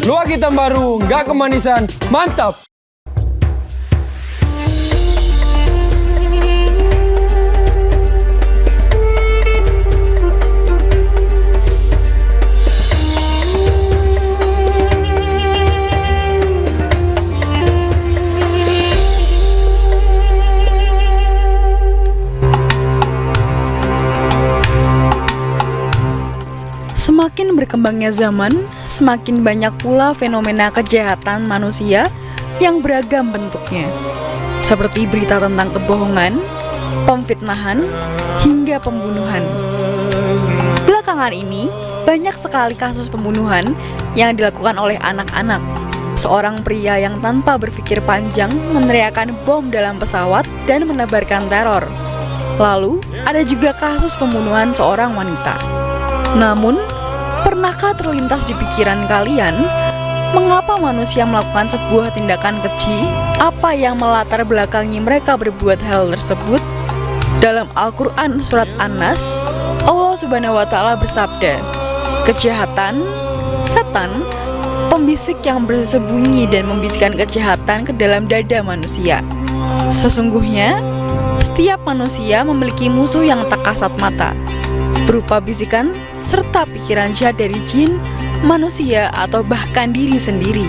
Luwak hitam baru, nggak kemanisan, mantap! Semakin berkembangnya zaman, semakin banyak pula fenomena kejahatan manusia yang beragam bentuknya, seperti berita tentang kebohongan, pemfitnahan, hingga pembunuhan. Belakangan ini, banyak sekali kasus pembunuhan yang dilakukan oleh anak-anak. Seorang pria yang tanpa berpikir panjang meneriakkan bom dalam pesawat dan menebarkan teror. Lalu, ada juga kasus pembunuhan seorang wanita. Namun, pernahkah terlintas di pikiran kalian, mengapa manusia melakukan sebuah tindakan keji? Apa yang melatar belakangi mereka berbuat hal tersebut? Dalam Al-Quran Surat An-Nas, Allah Subhanahu wa Ta'ala bersabda, "Kejahatan, setan, pembisik yang bersembunyi dan membisikkan kejahatan ke dalam dada manusia. Sesungguhnya, setiap manusia memiliki musuh yang tak kasat mata, berupa bisikan serta pikiran jahat dari jin, manusia, atau bahkan diri sendiri."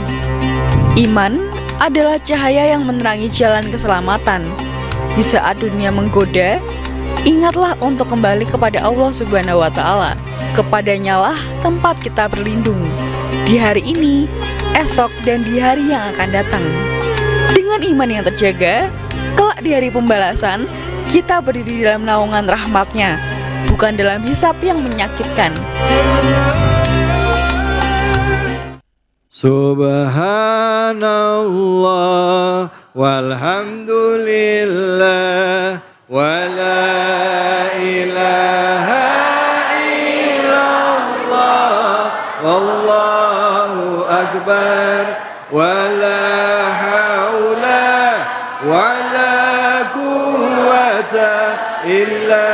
Iman adalah cahaya yang menerangi jalan keselamatan. Di saat dunia menggoda, ingatlah untuk kembali kepada Allah Subhanahu wa Ta'ala. Kepadanya lah tempat kita berlindung di hari ini, esok, dan di hari yang akan datang. Dengan iman yang terjaga, kelak di hari pembalasan, kita berdiri dalam naungan rahmat-Nya, bukan dalam hisab yang menyakitkan. Subhanallah walhamdulillah wa la ilaha illallah wallahu akbar wa la hawla wa la quwwata illa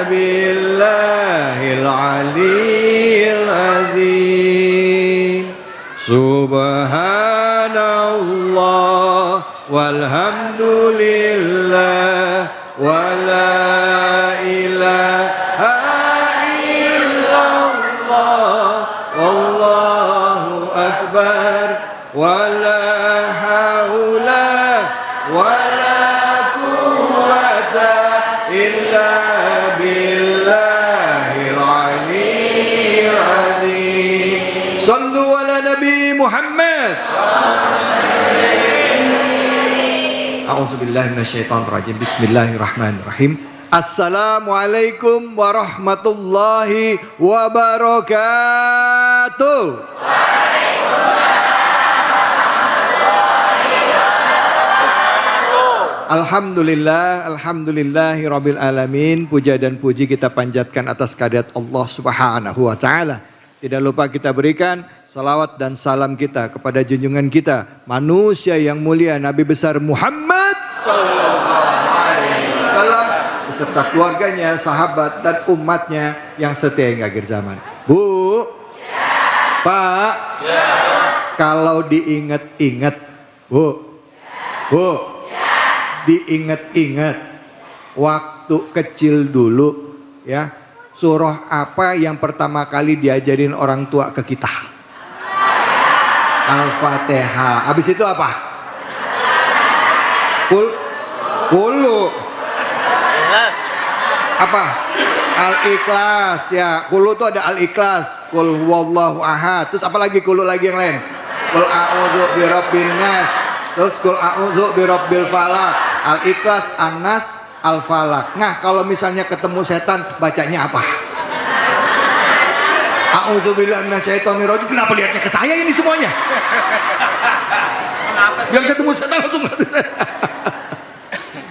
billahil aliyyil azim. Subhanallah walhamdulillah wa la ilaha illallah wallahu akbar wa la hawla wa la quwwata illa billahil aliyyil azim. Sallu ala Nabi Muhammad. A'udzubillahi minasyaitonirrajim. Bismillahirrahmanirrahim. Assalamualaikum warahmatullahi wabarakatuh. Alhamdulillahi rabbil alamin. Puja dan puji kita panjatkan atas kehadirat Allah Subhanahu wa Ta'ala. Tidak lupa kita berikan salawat dan salam kita kepada junjungan kita, manusia yang mulia, Nabi besar Muhammad sallallahu alaihi wasallam beserta keluarganya, sahabat dan umatnya yang setia hingga akhir zaman. Bu, ya. Pak, ya. Kalau diingat-ingat, Bu, ya. Diingat-ingat waktu kecil dulu, ya. Surah apa yang pertama kali diajarin orang tua ke kita? Al-Fatihah. Habis itu apa? Kulu. Apa? Al-Ikhlas, ya. Kulu itu ada Al-Ikhlas, Kul huwallahu ahad. Terus apa lagi kulu lagi yang lain? Kul a'udzu birabbin nas. Terus kul a'udzu birabbil falaq. Al-Ikhlas, An-Nas, Al-Falaq. Nah, kalau misalnya ketemu setan, bacanya apa? A'udzubillahi minasyaitonirrajim. Kenapa lihatnya ke saya ini semuanya? Yang ketemu setan langsung.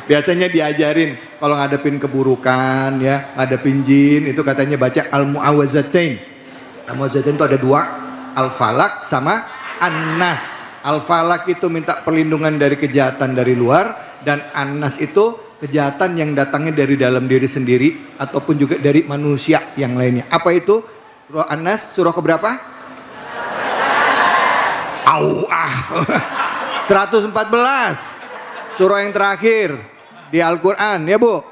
Biasanya diajarin kalau ngadepin keburukan, ya, ngadepin jin, itu katanya baca Al-Mu'awwazatain. Al-Mu'awwazatain itu ada dua, Al-Falaq sama An-Nas. Al-Falaq itu minta perlindungan dari kejahatan dari luar, dan An-Nas itu kejahatan yang datangnya dari dalam diri sendiri ataupun juga dari manusia yang lainnya. Apa itu? Surah An-Nas surah keberapa? Au. 114. Surah yang terakhir di Al-Quran ya Bu.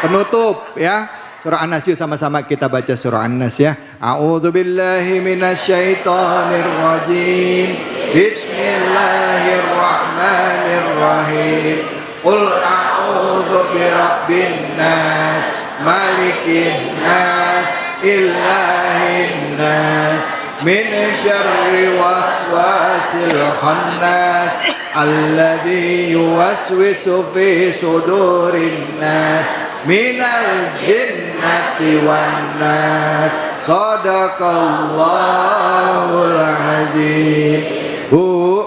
Penutup ya. Surah An-Nas, yuk sama-sama kita baca surah An-Nas ya. A'udzubillahi minasyaitonirrajim. Bismillahirrahmanirrahim. Qul a'udzu birabbin nas, malikin nas, ilahin nas, min syarri waswasil khannas, alladzi yuwaswisu fi sudurin nas, minal jinnati wan nas. Shadaqallahul azim. Bu,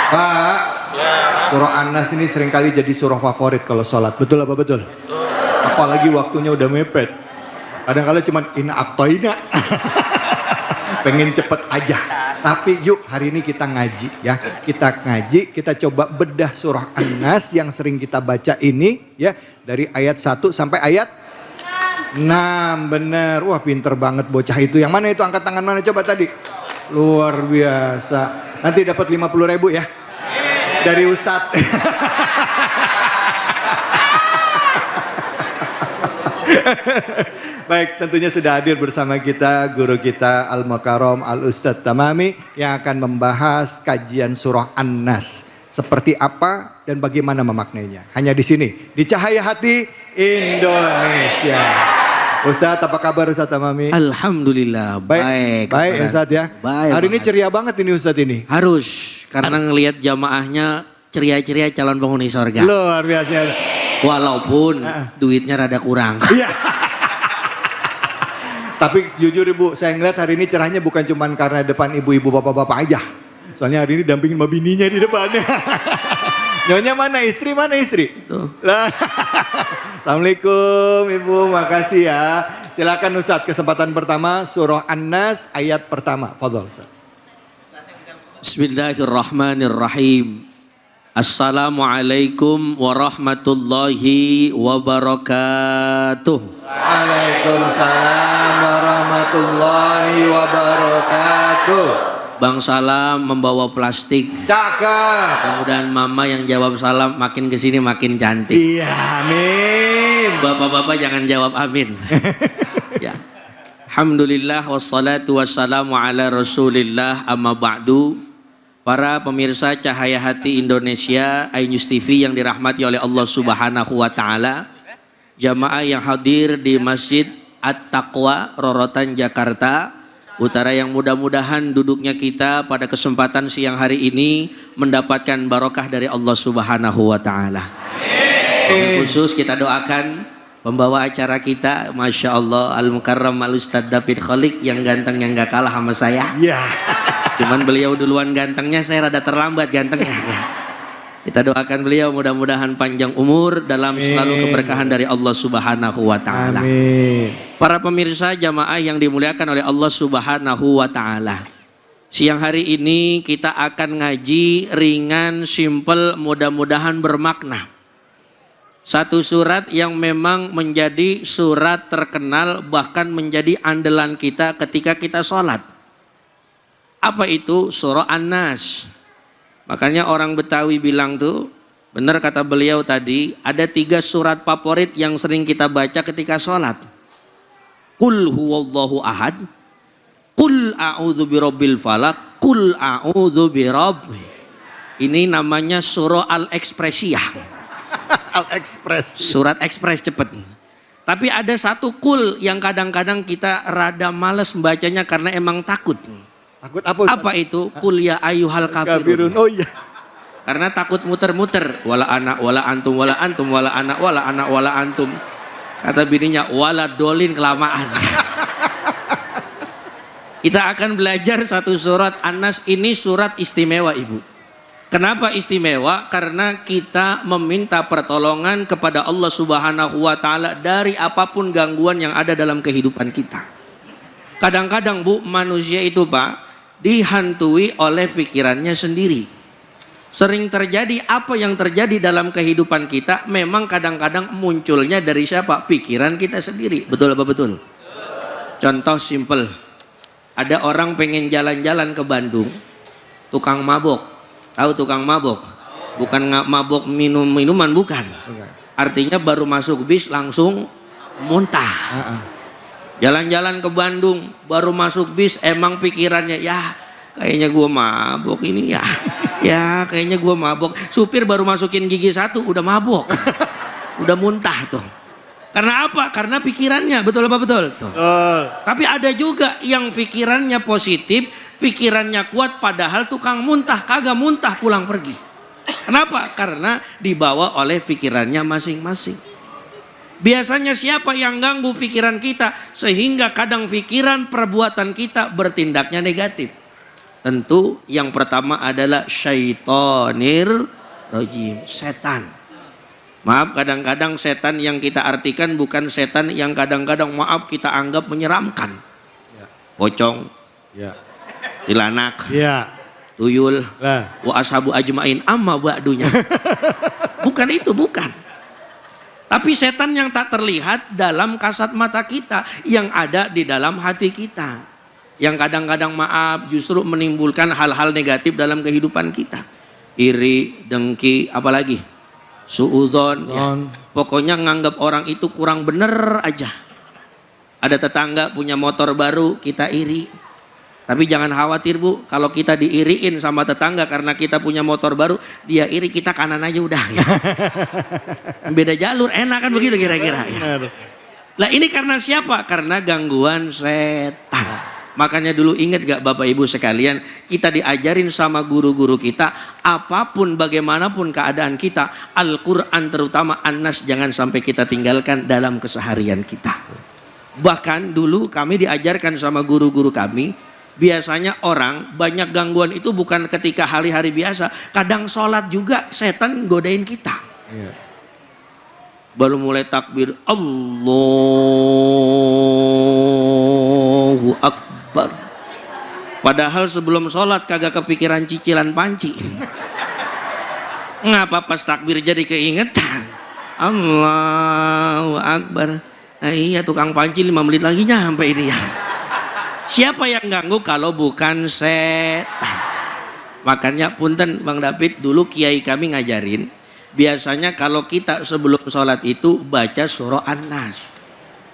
Pak, surah An-Nas ini seringkali jadi surah favorit kalau sholat. Betul apa betul? Apalagi waktunya udah mepet. Kadang-kadang cuma ina atoina. Pengen cepet aja. Tapi yuk hari ini kita ngaji ya. Kita ngaji, kita coba bedah surah An-Nas yang sering kita baca ini ya. Dari ayat 1 sampai ayat 6. Bener. Wah pinter banget bocah itu. Yang mana itu? Angkat tangan mana coba tadi? Luar biasa. Nanti dapat 50.000 ya. Dari Ustadz. Baik, tentunya sudah hadir bersama kita guru kita Al-Mukarram Al-Ustadz Tamami yang akan membahas kajian surah An-Nas. Seperti apa dan bagaimana memaknainya. Hanya di sini, di Cahaya Hati Indonesia. Ustadz, apa kabar Ustadz Tamami? Alhamdulillah, baik. Baik Ustadz ya. Baik. Hari ini ceria banget ini Ustadz ini. Harus, karena ngelihat jamaahnya ceria-ceria calon penghuni sorga. Luar biasa. Walaupun duitnya rada kurang. Iya. Tapi jujur Ibu, saya ngeliat hari ini cerahnya bukan cuma karena depan ibu-ibu bapak-bapak aja. Soalnya hari ini dampingin mbak bininya di depannya. Nyonya mana istri? Tuh. Lah. Assalamualaikum Ibu, makasih ya. Silakan Ustadz, kesempatan pertama surah An-Nas ayat pertama. Fadhol Ustadz. Bismillahirrahmanirrahim. Assalamualaikum warahmatullahi wabarakatuh. Waalaikumsalam warahmatullahi wabarakatuh. Bang Salam membawa plastik. Cakep. Kemudian mama yang jawab salam makin kesini makin cantik. Iya, amin. Bapak-bapak jangan jawab amin. Ya. Alhamdulillah wassalatu wassalamu ala rasulillah amma ba'du. Para pemirsa Cahaya Hati Indonesia, iNews TV yang dirahmati oleh Allah Subhanahu wa taala. Jamaah yang hadir di Masjid At-Taqwa Rorotan Jakarta Utara yang mudah-mudahan duduknya kita pada kesempatan siang hari ini mendapatkan barokah dari Allah Subhanahu wa taala. Khusus kita doakan pembawa acara kita, Masya Allah, Al-Mukarram Al-Ustadz David Kholik yang ganteng yang gak kalah sama saya. Iya. Cuman beliau duluan gantengnya, saya rada terlambat gantengnya. Kita doakan beliau mudah-mudahan panjang umur dalam selalu keberkahan dari Allah Subhanahu wa taala. Amin. Para pemirsa jamaah yang dimuliakan oleh Allah Subhanahu wa taala. Siang hari ini kita akan ngaji ringan, simple, mudah-mudahan bermakna. Satu surat yang memang menjadi surat terkenal bahkan menjadi andalan kita ketika kita sholat. Apa itu? Surah An-Nas. Makanya orang Betawi bilang tuh, benar kata beliau tadi, ada 3 surat favorit yang sering kita baca ketika sholat. Qul huwallahu ahad, Qul a'udzu birabbil falaq, Qul a'udzu birabbi. Ini namanya surah Al-Ekspresiyah. Al-Ekspres. Surat ekspres cepet. Tapi ada satu kul yang kadang-kadang kita rada males membacanya karena emang takut. Takut apa Ustaz? Apa itu? Qul ya ayyuhal kafirun. Oh iya. Karena takut muter-muter. Wala anak, wala antum, wala antum, wala anak, wala anak, wala antum. Kata bininya, wala dolin kelamaan. Kita akan belajar satu surat An-Nas. Ini surat istimewa Ibu. Kenapa istimewa? Karena kita meminta pertolongan kepada Allah Subhanahu wa taala dari apapun gangguan yang ada dalam kehidupan kita. Kadang-kadang Bu, manusia itu Pak dihantui oleh pikirannya sendiri. Sering terjadi apa yang terjadi dalam kehidupan kita memang kadang-kadang munculnya dari siapa? Pikiran kita sendiri. Betul apa betul? Contoh simple. Ada orang pengen jalan-jalan ke Bandung. tukang mabok. Tahu tukang mabok? Bukan mabok minuman, bukan. Artinya baru masuk bis langsung muntah. Jalan-jalan ke Bandung, baru masuk bis emang pikirannya, ya kayaknya gua mabok ini ya. Ya kayaknya gua mabok. Supir baru masukin gigi 1 udah mabok. Udah muntah tuh. Karena apa? Karena pikirannya, betul apa betul? Tuh. Tapi ada juga yang pikirannya positif, pikirannya kuat padahal tukang muntah, kagak muntah pulang pergi. Kenapa? Karena dibawa oleh pikirannya masing-masing. Biasanya siapa yang ganggu pikiran kita sehingga kadang pikiran perbuatan kita bertindaknya negatif? Tentu yang pertama adalah syaitonir rajim, setan. Maaf, kadang-kadang setan yang kita artikan bukan setan yang kadang-kadang maaf kita anggap menyeramkan. Pocong, tilanak, tuyul, wa ashabu ajmain amma ba'dunya. Bukan itu, bukan. Tapi setan yang tak terlihat dalam kasat mata kita, yang ada di dalam hati kita. Yang kadang-kadang maaf justru menimbulkan hal-hal negatif dalam kehidupan kita. Iri, dengki, apalagi suudzon. Ya. Pokoknya nganggap orang itu kurang bener aja. Ada tetangga punya motor baru, kita iri. Tapi jangan khawatir Bu, kalau kita diiriin sama tetangga karena kita punya motor baru, dia iri, kita kanan aja udah. Ya. Beda jalur, enak kan begitu kira-kira. Ya. Lah ini karena siapa? Karena gangguan setan. Makanya dulu ingat gak Bapak Ibu sekalian, kita diajarin sama guru-guru kita, apapun bagaimanapun keadaan kita, Al-Quran terutama An-Nas jangan sampai kita tinggalkan dalam keseharian kita. Bahkan dulu kami diajarkan sama guru-guru kami, biasanya orang banyak gangguan itu bukan ketika hari-hari biasa. Kadang sholat juga setan godain kita. Baru mulai takbir, Allahu Akbar. Padahal sebelum sholat kagak kepikiran cicilan panci. Ngapa pas takbir jadi keingetan? Allahu Akbar. Nah iya tukang panci 5 menit lagi nyampe ini ya. Siapa yang ganggu kalau bukan setan? Makanya punten Bang David, dulu kiai kami ngajarin, biasanya kalau kita sebelum sholat itu baca surah An-Nas.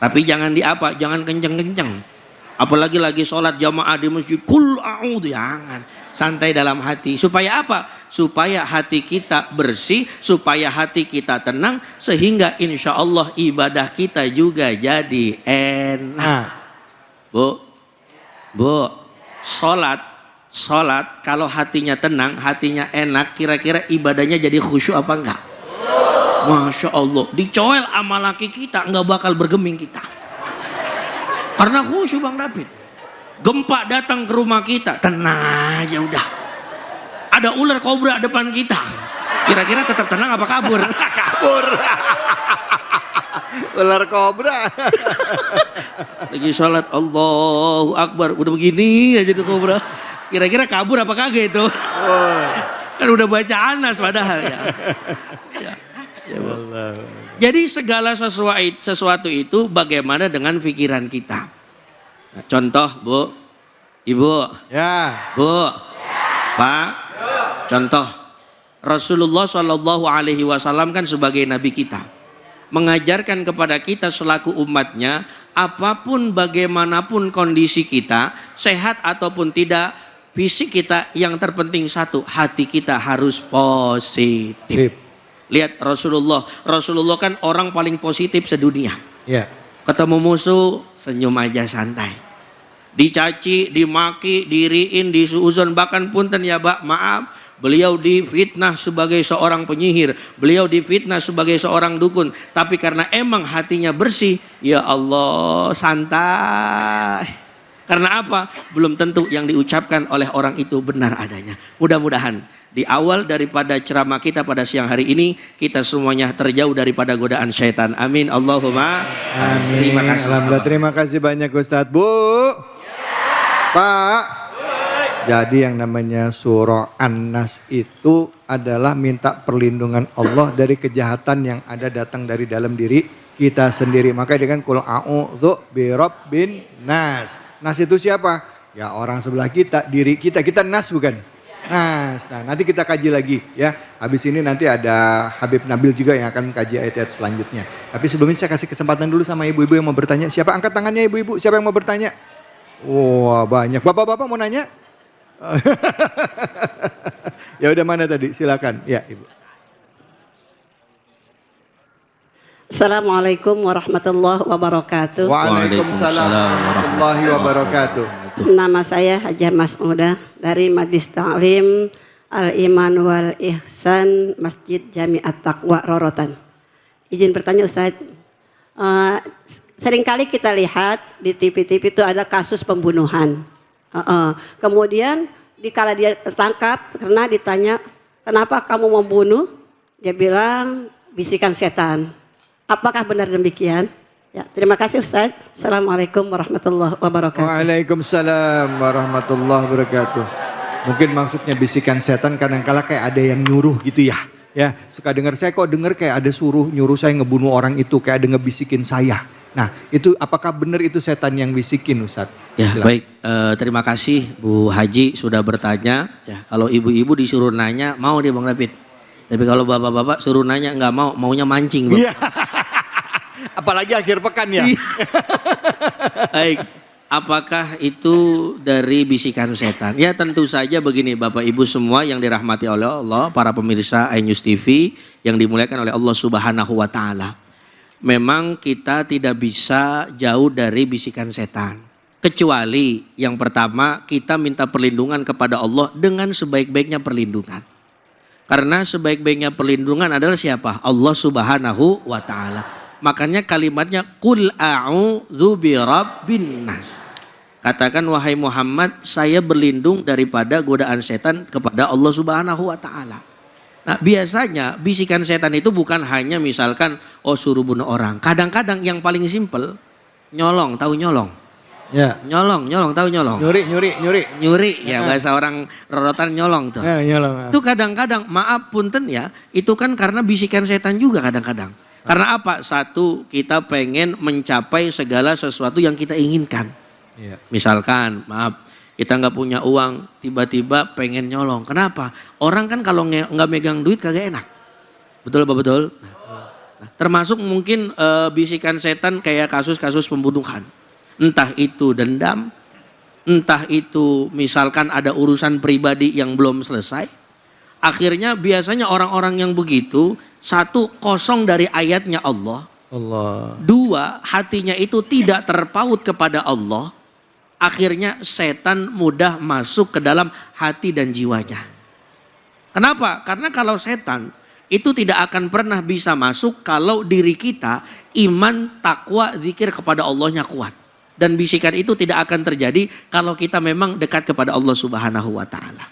Tapi jangan jangan kenceng-kenceng. Apalagi lagi sholat jamaah di masjid, kul a'udhu, jangan. Santai dalam hati. Supaya apa? Supaya hati kita bersih, supaya hati kita tenang, sehingga insya Allah ibadah kita juga jadi enak. Bu, sholat kalau hatinya tenang, hatinya enak, kira-kira ibadahnya jadi khusyuk apa enggak? Masya Allah, dicoel sama laki kita enggak bakal bergeming kita. Karena khusyuk Bang David. Gempa datang ke rumah kita, tenang aja udah. Ada ular kobra depan kita, kira-kira tetap tenang apa kabur? Kabur. Ular kobra. Lagi sholat Allahu Akbar, udah begini aja tuh kobra. Kira-kira kabur apa kagak itu? Kan udah baca Anas padahal ya. Allah. Jadi segala sesuatu itu bagaimana dengan pikiran kita. Nah, contoh Bu, Ibu, Bu, Pak, contoh Rasulullah SAW kan sebagai Nabi kita mengajarkan kepada kita selaku umatnya, apapun bagaimanapun kondisi kita, sehat ataupun tidak, fisik kita yang terpenting satu, hati kita harus positif. Lihat Rasulullah kan orang paling positif sedunia. Ketemu musuh, senyum aja santai. Dicaci, dimaki, diriin, disuuzon, bahkan punten ya Pak, maaf, beliau difitnah sebagai seorang penyihir, beliau difitnah sebagai seorang dukun, tapi karena emang hatinya bersih, ya Allah santai. Karena apa? Belum tentu yang diucapkan oleh orang itu benar adanya. Mudah-mudahan di awal daripada ceramah kita pada siang hari ini, kita semuanya terjauh daripada godaan syaitan. Amin. Allahumma amin. Terima kasih. Alhamdulillah, terima kasih banyak Ustadz. Bu, Pak. Jadi yang namanya surah An-Nas itu adalah minta perlindungan Allah dari kejahatan yang ada datang dari dalam diri kita sendiri. Maka dengan kul a'udzu birabbin nas. Nas itu siapa? Ya orang sebelah kita, diri kita. Kita nas bukan? Nah, nanti kita kaji lagi ya. Habis ini nanti ada Habib Nabil juga yang akan kaji ayat-ayat selanjutnya. Tapi sebelumnya saya kasih kesempatan dulu sama ibu-ibu yang mau bertanya. Siapa angkat tangannya ibu-ibu? Siapa yang mau bertanya? Wah, banyak. Bapak-bapak mau nanya? Ya udah, mana tadi? Silakan. Ya, Ibu. Assalamualaikum warahmatullahi wabarakatuh. Waalaikumsalam warahmatullahi wabarakatuh. Nama saya Hajah Mas'udah dari Majlis Ta'lim Al-Iman wal Ihsan Masjid Jami'at Taqwa Rorotan. Izin bertanya Ustaz, seringkali kita lihat di TV-TV itu ada kasus pembunuhan. Kemudian dikala dia tertangkap karena ditanya, kenapa kamu membunuh? Dia bilang bisikan setan. Apakah benar demikian? Ya, terima kasih Ustaz. Assalamualaikum warahmatullahi wabarakatuh. Waalaikumsalam warahmatullahi wabarakatuh. Mungkin maksudnya bisikan setan kadang-kala kayak ada yang nyuruh gitu ya. Ya, suka dengar saya kok dengar kayak ada nyuruh saya ngebunuh orang itu, kayak ada ngebisikin saya. Nah, itu apakah benar itu setan yang bisikin Ustaz? Ya, Silakan. baik. Terima kasih Bu Haji sudah bertanya. Ya, kalau ibu-ibu disuruh nanya mau dia Bang David. Tapi kalau bapak-bapak suruh nanya nggak mau, maunya mancing Bang. Iya. Apalagi akhir pekan ya. Baik, apakah itu dari bisikan setan? Ya tentu saja begini Bapak Ibu semua yang dirahmati oleh Allah, para pemirsa iNews TV yang dimuliakan oleh Allah Subhanahu wa Ta'ala. Memang kita tidak bisa jauh dari bisikan setan. Kecuali yang pertama kita minta perlindungan kepada Allah dengan sebaik-baiknya perlindungan. Karena sebaik-baiknya perlindungan adalah siapa? Allah Subhanahu wa Ta'ala. Makanya kalimatnya qul a'udzu birabbin nas. Katakan wahai Muhammad, saya berlindung daripada godaan setan kepada Allah Subhanahu wa Ta'ala. Nah, biasanya bisikan setan itu bukan hanya misalkan suruh bunuh orang. Kadang-kadang yang paling simpel nyolong, tahu nyolong? Ya. Nyolong, tahu nyolong? Nyuri ya, bahasa orang rorotan nyolong tuh. Ya, nyolong. Itu kadang-kadang maaf punten ya, itu kan karena bisikan setan juga kadang-kadang. Karena apa? Satu, kita pengen mencapai segala sesuatu yang kita inginkan. Ya. Misalkan, maaf, kita nggak punya uang, tiba-tiba pengen nyolong. Kenapa? Orang kan kalau nggak megang duit kagak enak. Betul apa betul? Nah, termasuk mungkin bisikan setan kayak kasus-kasus pembunuhan. Entah itu dendam, entah itu misalkan ada urusan pribadi yang belum selesai. Akhirnya biasanya orang-orang yang begitu, satu, kosong dari ayatnya Allah. Dua, hatinya itu tidak terpaut kepada Allah. Akhirnya setan mudah masuk ke dalam hati dan jiwanya. Kenapa? Karena kalau setan itu tidak akan pernah bisa masuk kalau diri kita iman, takwa, zikir kepada Allahnya kuat. Dan bisikan itu tidak akan terjadi kalau kita memang dekat kepada Allah Subhanahu wa Ta'ala.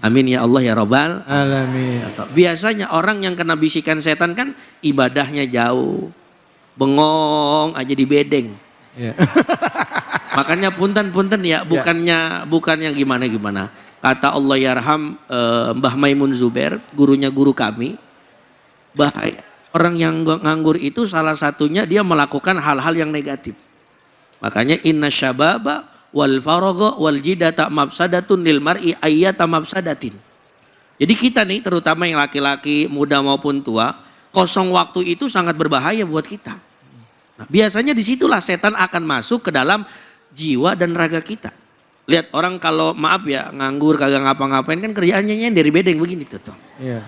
Amin ya Allah ya Rabbal Alamin. Biasanya orang yang kena bisikan setan kan ibadahnya jauh, bengong aja di bedeng. Ya. Makanya punten ya, bukannya gimana. Kata Allah yarham Mbah Maimun Zubair, gurunya guru kami, bahaya orang yang nganggur itu salah satunya dia melakukan hal-hal yang negatif. Makanya inna syababa wal faragha wal jidata mafsadatun lil mar'i ayyata mafsadatin. Jadi kita nih terutama yang laki-laki muda maupun tua, kosong waktu itu sangat berbahaya buat kita. Nah, biasanya disitulah setan akan masuk ke dalam jiwa dan raga kita. Lihat orang kalau maaf ya nganggur kagak ngapa-ngapain kan kerjaannya nyender bedeng begini tuh. Iya.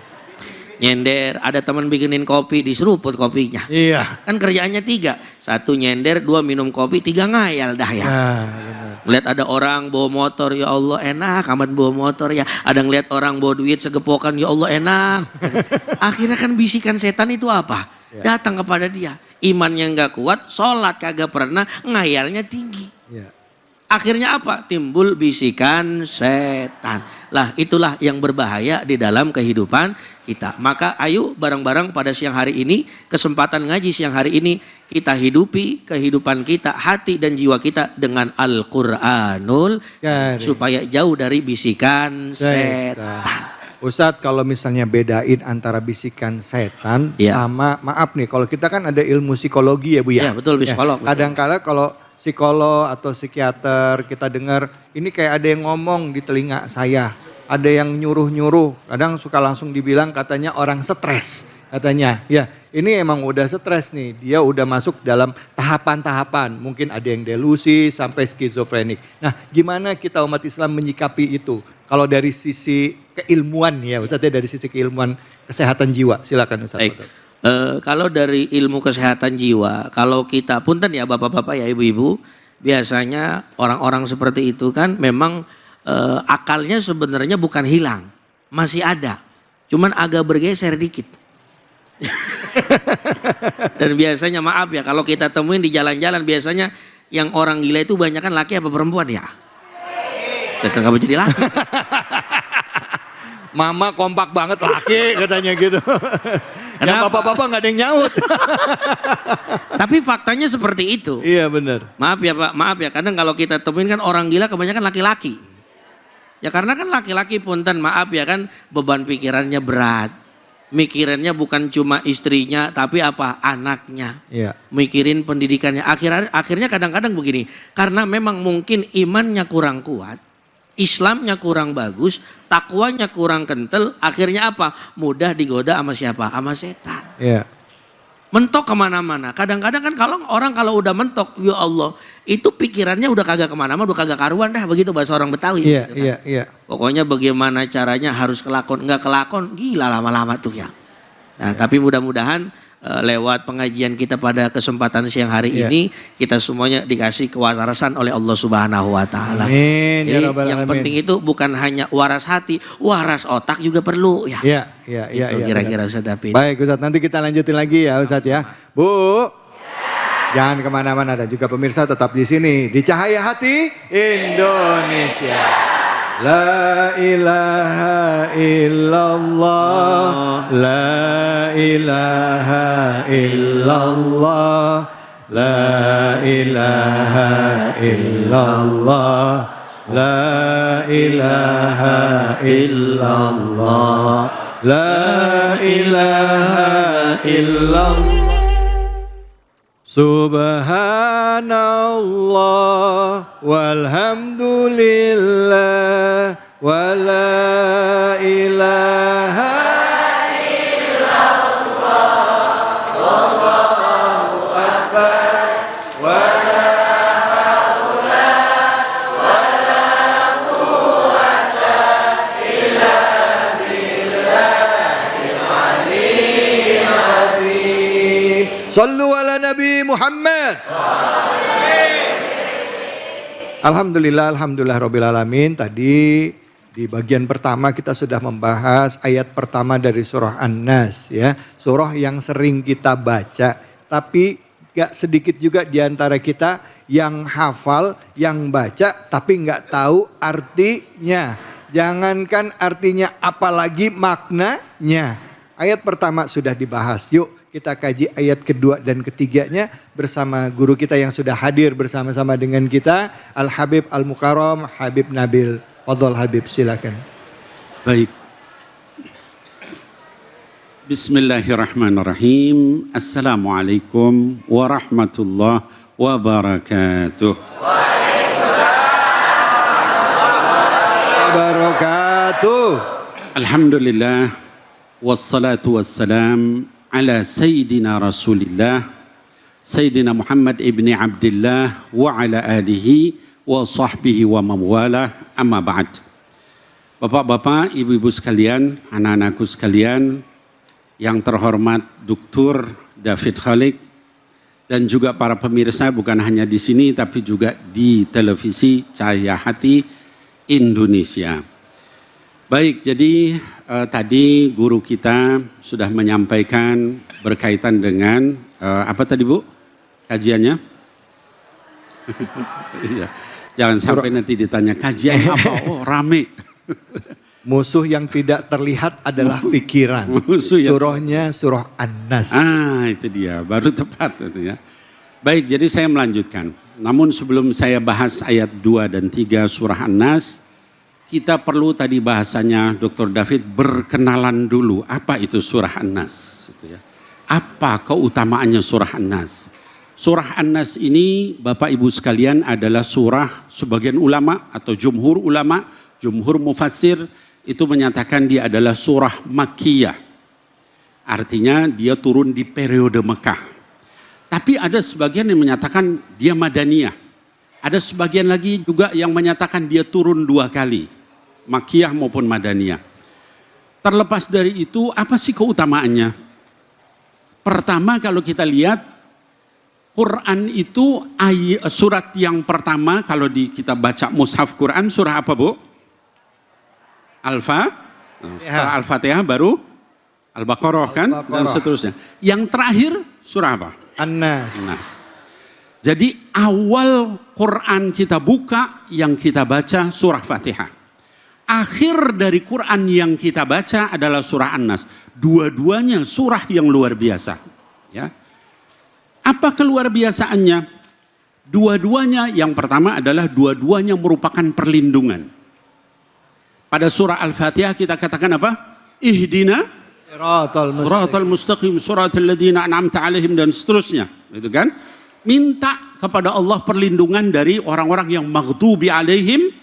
Nyender, ada teman bikinin kopi diseruput kopinya. Iya. Kan kerjaannya 3. 1 nyender, 2 minum kopi, 3 ngayal dah ya. Nah, benar. Ngeliat ada orang bawa motor, ya Allah enak amat bawa motor ya. Ada ngeliat orang bawa duit segepokan, ya Allah enak. Akhirnya kan bisikan setan itu apa? Ya. Datang kepada dia. Imannya gak kuat, sholat kagak pernah, ngayalnya tinggi. Ya. Akhirnya apa? Timbul bisikan setan. Lah itulah yang berbahaya di dalam kehidupan kita. Maka ayo bareng-bareng pada siang hari ini, kesempatan ngaji siang hari ini, kita hidupi kehidupan kita, hati dan jiwa kita dengan Al-Quranul supaya jauh dari bisikan setan. Ustadz, kalau misalnya bedain antara bisikan setan sama, maaf nih, kalau kita kan ada ilmu psikologi ya Bu ya. Ya betul, psikolog. Kadang-kala kalau psikolog atau psikiater kita dengar ini kayak ada yang ngomong di telinga saya. ada yang nyuruh-nyuruh, kadang suka langsung dibilang katanya orang stres katanya. Ya, ini emang udah stres nih, dia udah masuk dalam tahapan-tahapan, mungkin ada yang delusi sampai skizofrenik. Nah, gimana kita umat Islam menyikapi itu? Kalau dari sisi keilmuan ya, Ustaz ya, dari sisi keilmuan kesehatan jiwa, silakan Ustaz. Baik. Kalau dari ilmu kesehatan jiwa, kalau kita punten ya bapak-bapak ya ibu-ibu, biasanya orang-orang seperti itu kan memang akalnya sebenarnya bukan hilang, masih ada, cuman agak bergeser dikit. Dan biasanya maaf ya kalau kita temuin di jalan-jalan biasanya yang orang gila itu banyak kan laki apa perempuan ya? Setelah kamu jadi laki. Mama kompak banget laki katanya gitu. Yang bapak-bapak nggak ada yang nyaut. Tapi faktanya seperti itu. Iya benar. Maaf ya Pak, maaf ya. Kadang kalau kita temuin kan orang gila kebanyakan laki-laki. Ya karena kan laki-laki punten maaf ya kan beban pikirannya berat. Mikirannya bukan cuma istrinya tapi apa? Anaknya. Iya. Mikirin pendidikannya. Akhirnya kadang-kadang begini. Karena memang mungkin imannya kurang kuat. Islamnya kurang bagus, takwanya kurang kental, akhirnya apa? Mudah digoda sama siapa? Sama setan. Iya. Mentok kemana-mana. Kadang-kadang kan kalau udah mentok, ya Allah, itu pikirannya udah kagak kemana-mana, udah kagak karuan dah, begitu bahasa orang Betawi. Iya, gitu kan. iya. Pokoknya bagaimana caranya harus kelakon, nggak kelakon, gila lama-lama tuh ya. Nah, tapi mudah-mudahan lewat pengajian kita pada kesempatan siang hari ini kita semuanya dikasih kewarasan oleh Allah Subhanahu wa taala. Amin. Jadi Ya Rabbal yang Alamin. penting itu bukan hanya waras hati, waras otak juga perlu ya. Iya, iya. Itu kira-kira Ustaz David. Baik Ustaz, nanti kita lanjutin lagi ya Ustaz ya. Bu, jangan kemana-mana dan juga pemirsa tetap di sini di Cahaya Hati Indonesia. La ilaha illallah, la ilaha illallah, la ilaha illallah, la ilaha illallah, la ilaha illallah. Subhanallah walhamdulillah wa la ilaha illallah wallahu akbar wa la haula wa la quwwata illa billahil aliyyil azim. Sallu ala Nabi Muhammad. Alhamdulillah Rabbil Alamin. Tadi di bagian pertama kita sudah membahas ayat pertama dari surah An-Nas ya. Surah yang sering kita baca. Tapi gak sedikit juga di antara kita yang hafal, yang baca tapi gak tahu artinya. Jangankan artinya apalagi maknanya. Ayat pertama sudah dibahas. Yuk kita kaji ayat kedua dan ketiganya bersama guru kita yang sudah hadir bersama-sama dengan kita. Al-Habib Al-Mukarram Habib Nabil. Fadhol Habib, silakan. Baik. Bismillahirrahmanirrahim. Assalamualaikum warahmatullahi wabarakatuh. Wabarakatuh. Alhamdulillah. Wassalatu wassalam ala Sayyidina Rasulillah. Sayyidina Muhammad ibni Abdillah wa ala alihi wa sahbihi wa mawalah, amma ba'd. Bapak-bapak, ibu-ibu sekalian, anak-anakku sekalian, yang terhormat Dr. David Khalik, dan juga para pemirsa bukan hanya di sini tapi juga di televisi Cahaya Hati Indonesia. Baik, jadi tadi guru kita sudah menyampaikan berkaitan dengan apa tadi Bu? Kajiannya? Iya. Jangan sampai nanti ditanya kajian apa? Oh, rame. Musuh yang tidak terlihat adalah pikiran. Surahnya surah An-Nas. Ah, itu dia, baru tepat itu ya. Baik, jadi saya melanjutkan. Namun sebelum saya bahas ayat 2 dan 3 surah An-Nas, kita perlu tadi bahasanya Dr. David berkenalan dulu. Apa itu surah An-Nas? Gitu ya. Apa keutamaannya surah An-Nas? Surah An-Nas ini Bapak Ibu sekalian adalah surah sebagian ulama atau jumhur ulama, jumhur mufassir itu menyatakan dia adalah surah Makkiyah. Artinya dia turun di periode Mekah. Tapi ada sebagian yang menyatakan dia Madaniyah. Ada sebagian lagi juga yang menyatakan dia turun 2 kali. Makkiyah maupun Madaniyah. Terlepas dari itu, apa sih keutamaannya? Pertama, kalau kita lihat Quran itu surat yang pertama kalau kita baca mushaf Quran surah apa, Bu? Setelah Al-Fatihah baru Al-Baqarah kan dan seterusnya. Yang terakhir surah apa? An-Nas. Jadi awal Quran kita buka yang kita baca surah Fatihah. Akhir dari Quran yang kita baca adalah surah An-Nas. Dua-duanya surah yang luar biasa, ya. Apa keluar biasaannya? Dua-duanya, yang pertama adalah dua-duanya merupakan perlindungan. Pada surah Al-Fatihah kita katakan apa? Ihdina siratal mustaqim, siratal ladzina an'amta 'alaihim dan seterusnya. Itu kan? Minta kepada Allah perlindungan dari orang-orang yang maghdubi 'alaihim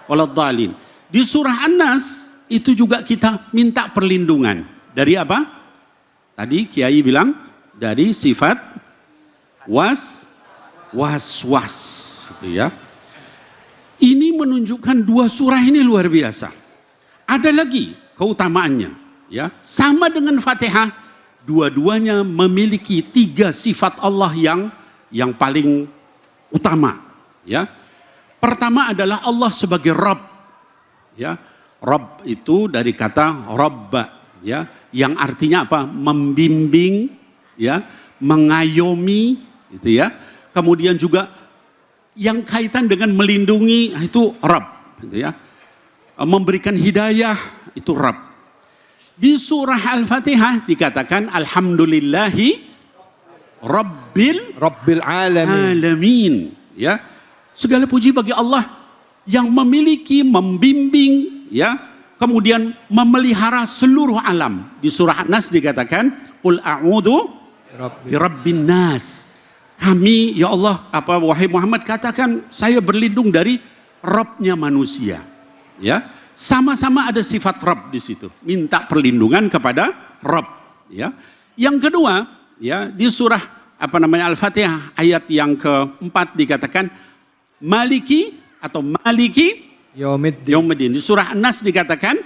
waladdallin. Di surah An-Nas itu juga kita minta perlindungan. Dari apa? Tadi Kiai bilang dari sifat was gitu ya. Ini menunjukkan 2 surah ini luar biasa. Ada lagi keutamaannya, ya. Sama dengan Fatihah, dua-duanya memiliki 3 sifat Allah yang paling utama, ya. Pertama adalah Allah sebagai Rabb, ya. Rabb itu dari kata Rabba, ya, yang artinya apa? Membimbing, ya, mengayomi, gitu ya. Kemudian juga yang kaitan dengan melindungi itu Rabb, gitu ya. Memberikan hidayah itu Rabb. Di surah Al-Fatihah dikatakan alhamdulillahi rabbil alamin, ya. Segala puji bagi Allah yang memiliki, membimbing, ya, kemudian memelihara seluruh alam. Di surah An-Nas dikatakan qul a'udzu birabbin nas. Kami, ya Allah, wahai Muhammad, katakan saya berlindung dari Rabbnya manusia. Ya, sama-sama ada sifat Rabb di situ. Minta perlindungan kepada Rabb. Ya, yang kedua, ya, di surah Al-Fatihah ayat yang keempat dikatakan Maliki Yaumiddin. Di surah An-Nas dikatakan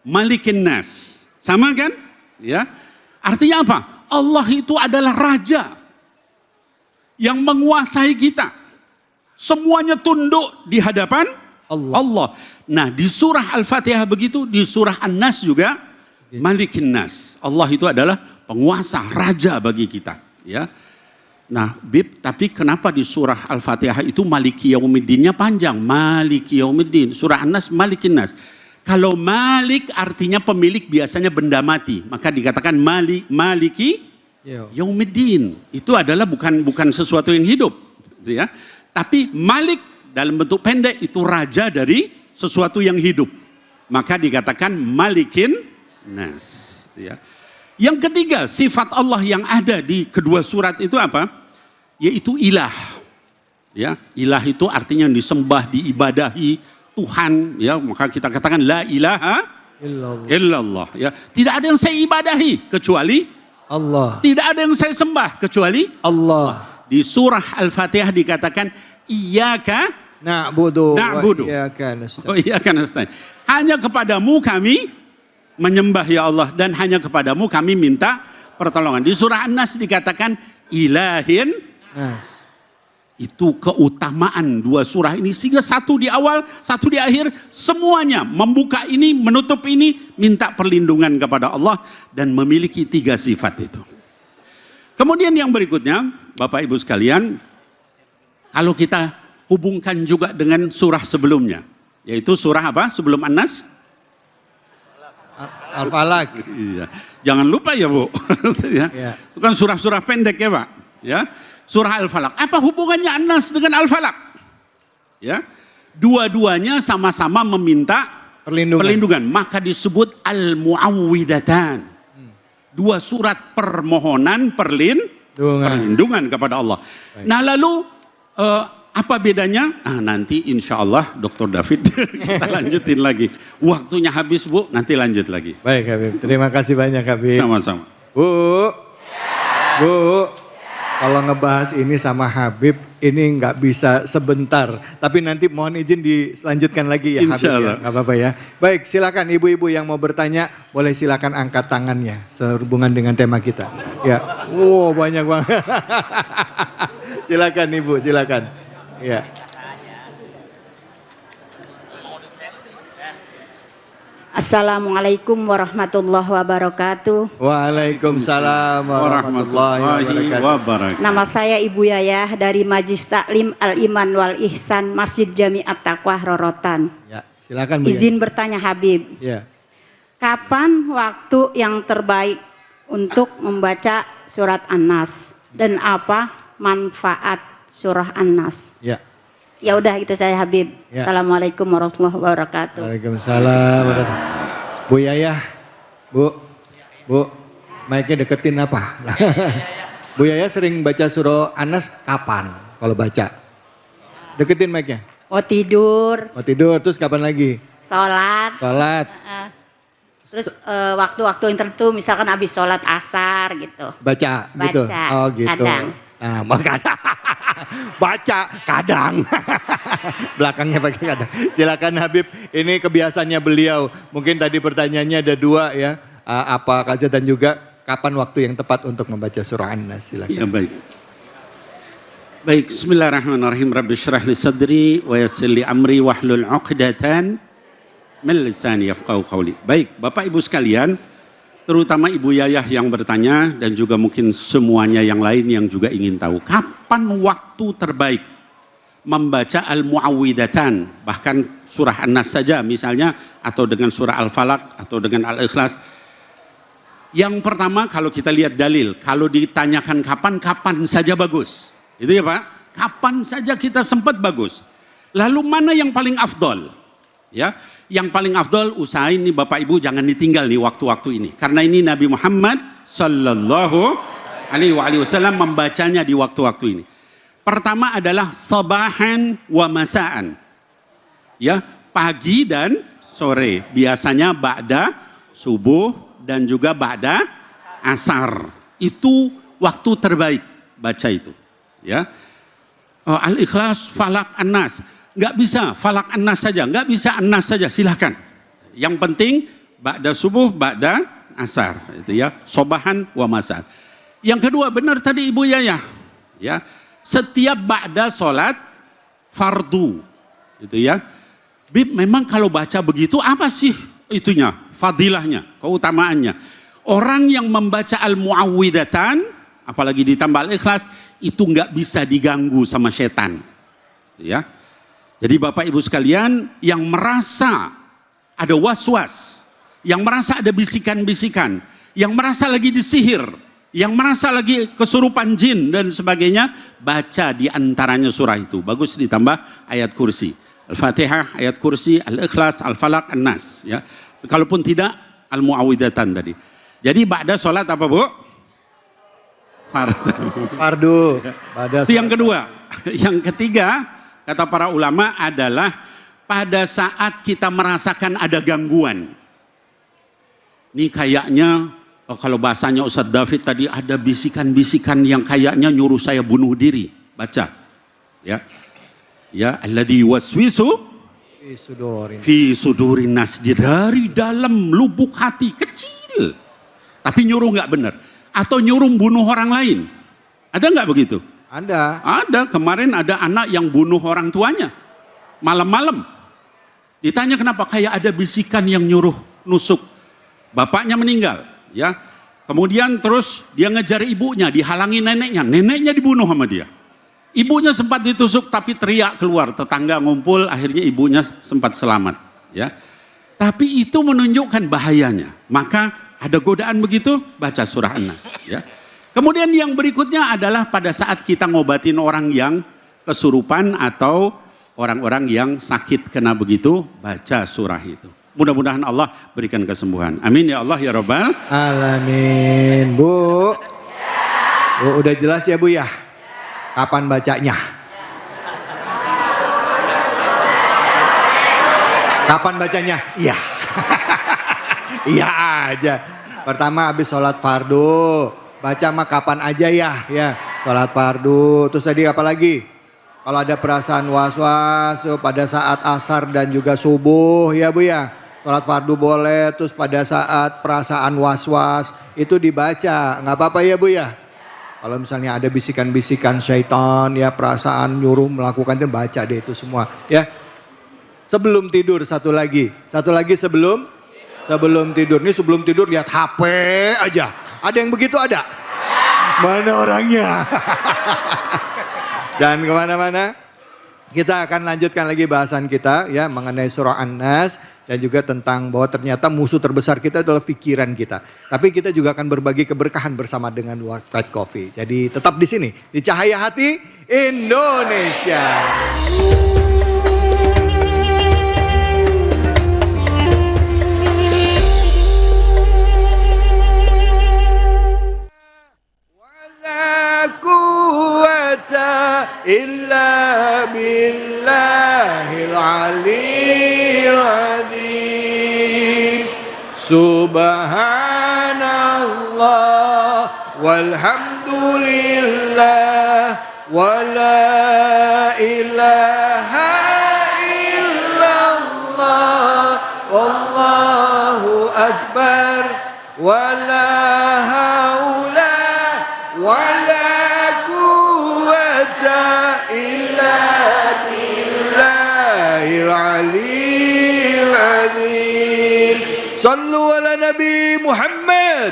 Malikin Nas. Sama kan? Ya. Artinya apa? Allah itu adalah raja yang menguasai kita. Semuanya tunduk di hadapan Allah. Nah, di surah Al-Fatihah begitu, di surah An-Nas juga Malikin Nas. Allah itu adalah penguasa, raja bagi kita, ya. Nah, tapi kenapa di surah Al-Fatihah itu Maliki Yaumiddinnya panjang? Maliki Yaumiddin. Surah An-Nas Malikin Nas. Kalau Malik artinya pemilik, biasanya benda mati, maka dikatakan Maliki Yaumiddin. Itu adalah bukan sesuatu yang hidup, gitu ya. Tapi Malik dalam bentuk pendek itu raja dari sesuatu yang hidup, maka dikatakan Malikin Nas, gitu ya. Yang ketiga, sifat Allah yang ada di kedua surat itu apa? Yaitu ilah. Ya, ilah itu artinya yang disembah, diibadahi Tuhan, ya. Maka kita katakan la ilaha illallah, ya. Tidak ada yang saya ibadahi kecuali Allah. Tidak ada yang saya sembah kecuali Allah. Di surah Al-Fatihah dikatakan iyyaka na'budu wa iyyaka nasta'in. Hanya kepadamu kami menyembah, ya Allah, dan hanya kepadamu kami minta pertolongan. Di surah An-Nas dikatakan ilahin nas. Itu keutamaan 2 surah ini, sehingga satu di awal, satu di akhir, semuanya membuka ini, menutup ini, minta perlindungan kepada Allah dan memiliki 3 sifat itu. Kemudian yang berikutnya, Bapak Ibu sekalian, kalau kita hubungkan juga dengan surah sebelumnya, yaitu surah apa sebelum An-Nas? Al-Falaq. Iya. Jangan lupa ya, Bu. Ya. Itu kan surah-surah pendek ya, Pak. Ya. Surah Al-Falaq. Apa hubungannya An-Nas dengan Al-Falaq? Ya. Dua-duanya sama-sama meminta perlindungan. Maka disebut Al-Mu'awwidatan. 2 surat permohonan perlindungan kepada Allah. Nah, lalu apa bedanya? Nanti insya Allah Dr. David kita lanjutin lagi. Waktunya habis Bu, nanti lanjut lagi. Baik Habib, terima kasih banyak Habib. Sama-sama. Bu, kalau ngebahas ini sama Habib, ini nggak bisa sebentar. Tapi nanti mohon izin dilanjutkan lagi ya Habib. Insya Allah. Ya, nggak apa-apa ya. Baik, silakan ibu-ibu yang mau bertanya, boleh silakan angkat tangannya sehubungan dengan tema kita. Ya, wow banyak banget. Silakan ibu, silakan. Ya. Assalamualaikum warahmatullahi wabarakatuh. Waalaikumsalam warahmatullahi wabarakatuh. Nama saya Ibu Yayah dari Majlis Taklim Al-Iman wal Ihsan Masjid Jamiat Taqwa Rorotan. Ya, silakan Bu. Izin bertanya Habib. Ya. Kapan waktu yang terbaik untuk membaca surat An-Nas dan apa manfaat surah An-Nas? Ya. Ya udah itu saya Habib. Ya. Assalamualaikum warahmatullahi wabarakatuh. Waalaikumsalam. Bu Yayah, Bu, mic-nya deketin apa? Bu Yayah sering baca surah An-Nas kapan kalau baca? Deketin mic-nya. Oh tidur, Mau tidur, terus kapan lagi? sholat. Sholat, Terus waktu-waktu yang tertentu misalkan habis sholat asar gitu. baca gitu? Baca, Oh gitu. kadang. Nah, kadang. Baca, kadang. Belakangnya pakai kadang. Silakan Habib, ini kebiasaannya beliau. Mungkin tadi pertanyaannya ada dua ya. Apa saja dan juga kapan waktu yang tepat untuk membaca surah An-Nas? Silakan. Ya baik. Baik, bismillahirrahmanirrahim. Rabbi syrah li sadri wa yassir li amri wahlul 'uqdatan min lisani yafqahu qawli. Baik, Bapak Ibu sekalian, terutama Ibu Yayah yang bertanya dan juga mungkin semuanya yang lain yang juga ingin tahu kapan waktu terbaik membaca Al-Mu'awwidatan, bahkan surah An-Nas saja misalnya, atau dengan surah Al-Falaq atau dengan Al-Ikhlas. Yang pertama kalau kita lihat dalil, kalau ditanyakan kapan saja bagus. Itu ya Pak, kapan saja kita sempat bagus. Lalu mana yang paling afdol? Ya, yang paling afdol usahain nih Bapak Ibu jangan ditinggal nih waktu-waktu ini. Karena ini Nabi Muhammad sallallahu alaihi wasallam membacanya di waktu-waktu ini. Pertama adalah sabahan wa masaan. Ya, pagi dan sore. Biasanya ba'da subuh dan juga ba'da asar. Itu waktu terbaik baca itu. Ya. Al-Ikhlas, Falaq, An-Nas. Nggak bisa Falaq An-Nas saja, nggak bisa An-Nas saja, silahkan. Yang penting ba'da subuh, ba'da asar, itu ya, sobahan wa masar. Yang kedua benar tadi Ibu Yayah, ya, setiap ba'da sholat fardu, itu ya. Bib, memang kalau baca begitu apa sih itunya, fadilahnya, keutamaannya? Orang yang membaca Al-Mu'awwidatan, apalagi ditambah Al-Ikhlas, itu nggak bisa diganggu sama setan, ya. Jadi Bapak Ibu sekalian yang merasa ada was-was, yang merasa ada bisikan-bisikan, yang merasa lagi disihir, yang merasa lagi kesurupan jin dan sebagainya, baca di antaranya surah itu. Bagus ditambah ayat kursi. Al-Fatihah, ayat kursi, Al-Ikhlas, Al-Falaq, An-Nas. Ya. Kalaupun tidak, Al-Mu'awwidatan tadi. Jadi ba'da sholat apa Bu? Fardu. Itu yang kedua. Yang ketiga, kata para ulama adalah pada saat kita merasakan ada gangguan. Ini kayaknya kalau bahasanya Ustadz David tadi ada bisikan-bisikan yang kayaknya nyuruh saya bunuh diri. Baca. Ya. Ya, alladzi yuwaswisu fi sudurin nas, dari dalam lubuk hati kecil. Tapi nyuruh nggak benar. Atau nyuruh bunuh orang lain. Ada nggak begitu? Ada, kemarin ada anak yang bunuh orang tuanya. Malam-malam. Ditanya kenapa, kayak ada bisikan yang nyuruh nusuk. Bapaknya meninggal. Ya. Kemudian terus dia ngejar ibunya, dihalangi neneknya. Neneknya dibunuh sama dia. Ibunya sempat ditusuk tapi teriak keluar. Tetangga ngumpul, akhirnya ibunya sempat selamat. Ya. Tapi itu menunjukkan bahayanya. Maka ada godaan begitu, baca surah An-Nas. Ya. Kemudian yang berikutnya adalah pada saat kita ngobatin orang yang kesurupan atau orang-orang yang sakit kena begitu, baca surah itu. Mudah-mudahan Allah berikan kesembuhan. Amin ya Allah ya Rabbal Alamin. Bu, udah jelas ya Bu ya? Kapan bacanya? Kapan bacanya? Iya. Iya aja. Pertama habis sholat fardu. Baca mah kapan aja ya. Sholat fardu. Terus tadi apa lagi? Kalau ada perasaan was-was pada saat asar dan juga subuh ya Bu ya. Sholat fardu boleh, terus pada saat perasaan was-was itu dibaca. Nggak apa-apa ya Bu ya. Kalau misalnya ada bisikan-bisikan syaitan ya, perasaan nyuruh melakukan itu, baca deh itu semua ya. Sebelum tidur satu lagi sebelum tidur. Ini sebelum tidur lihat HP aja. Ada yang begitu ada? Mana orangnya? Jangan kemana-mana. Kita akan lanjutkan lagi bahasan kita ya mengenai surah An-Nas dan juga tentang bahwa ternyata musuh terbesar kita adalah pikiran kita. Tapi kita juga akan berbagi keberkahan bersama dengan White Coffee. Jadi tetap di sini di Cahaya Hati Indonesia. Illa billahil aliyil azim. Subhanallah walhamdulillah wa la ilaha illallah wallahu akbar wa la haula wa la Aliyil azim. Sallu ala Nabi Muhammad.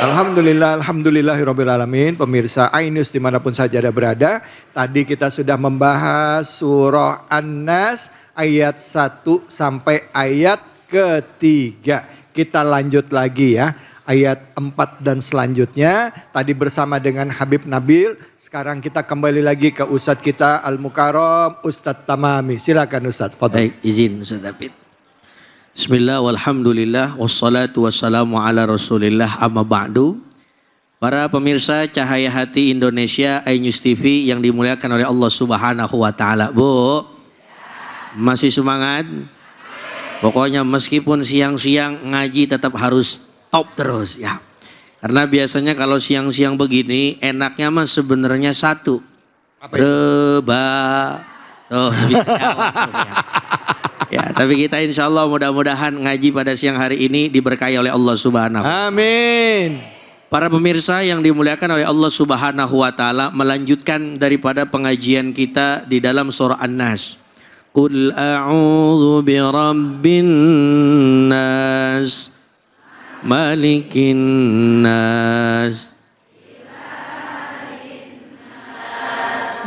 Alhamdulillahirabbil alamin. Pemirsa Ainus dimanapun saja Anda berada, tadi kita sudah membahas surah An-Nas ayat 1 sampai ayat ketiga. Kita lanjut lagi ya. Ayat 4 dan selanjutnya tadi bersama dengan Habib Nabil. Sekarang kita kembali lagi ke Ustadz kita Al-Mukarram Ustadz Tamami. Silakan Ustadz. Baik, izin Ustadz David. Bismillah walhamdulillah wassalatu wassalamu ala rasulillah amma ba'du. Para pemirsa Cahaya Hati Indonesia iNews TV yang dimuliakan oleh Allah Subhanahu wa taala. Bu, masih semangat? Pokoknya meskipun siang-siang ngaji tetap harus top terus ya. Karena biasanya kalau siang-siang begini enaknya mah sebenarnya satu. Reba. Oh, bisa jawab ya. Ya, tapi kita insya Allah mudah-mudahan ngaji pada siang hari ini diberkahi oleh Allah Subhanahu. Amin. Para pemirsa yang dimuliakan oleh Allah Subhanahu wa taala, melanjutkan daripada pengajian kita di dalam surah An-Nas. Qul a'udzu birabbin nas Malikin nas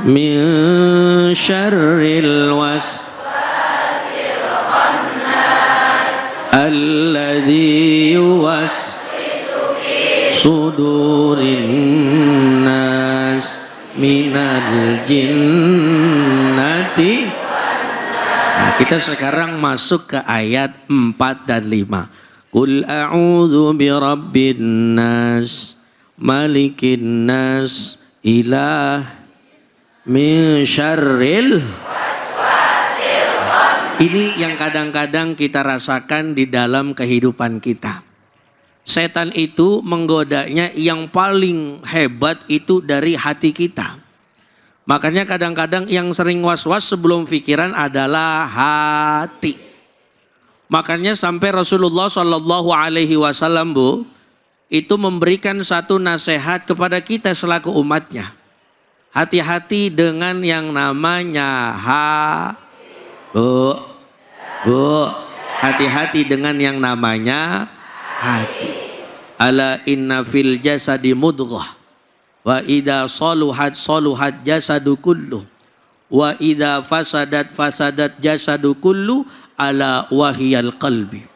min syarril waswasil khannas alladzi yuwaswisu fi sudurin nas minal jinnati. Nah, kita sekarang masuk ke ayat 4 dan 5. Qul a'udzu birabbin nas malikin nas ilah min syarril waswasil khannas. Ini yang kadang-kadang kita rasakan di dalam kehidupan kita. Setan itu menggodanya yang paling hebat itu dari hati kita. Makanya kadang-kadang yang sering was-was sebelum pikiran adalah hati. Makanya sampai Rasulullah Shallallahu Alaihi Wasallam Bu itu memberikan satu nasihat kepada kita selaku umatnya. Hati-hati dengan yang namanya hati-hati dengan yang namanya hati. Ala inna fil jasadi mudghah wa idza saluhat saluhat jasadu kullu wa idza fasadat jasadu kullu ala wahiyal qalbi.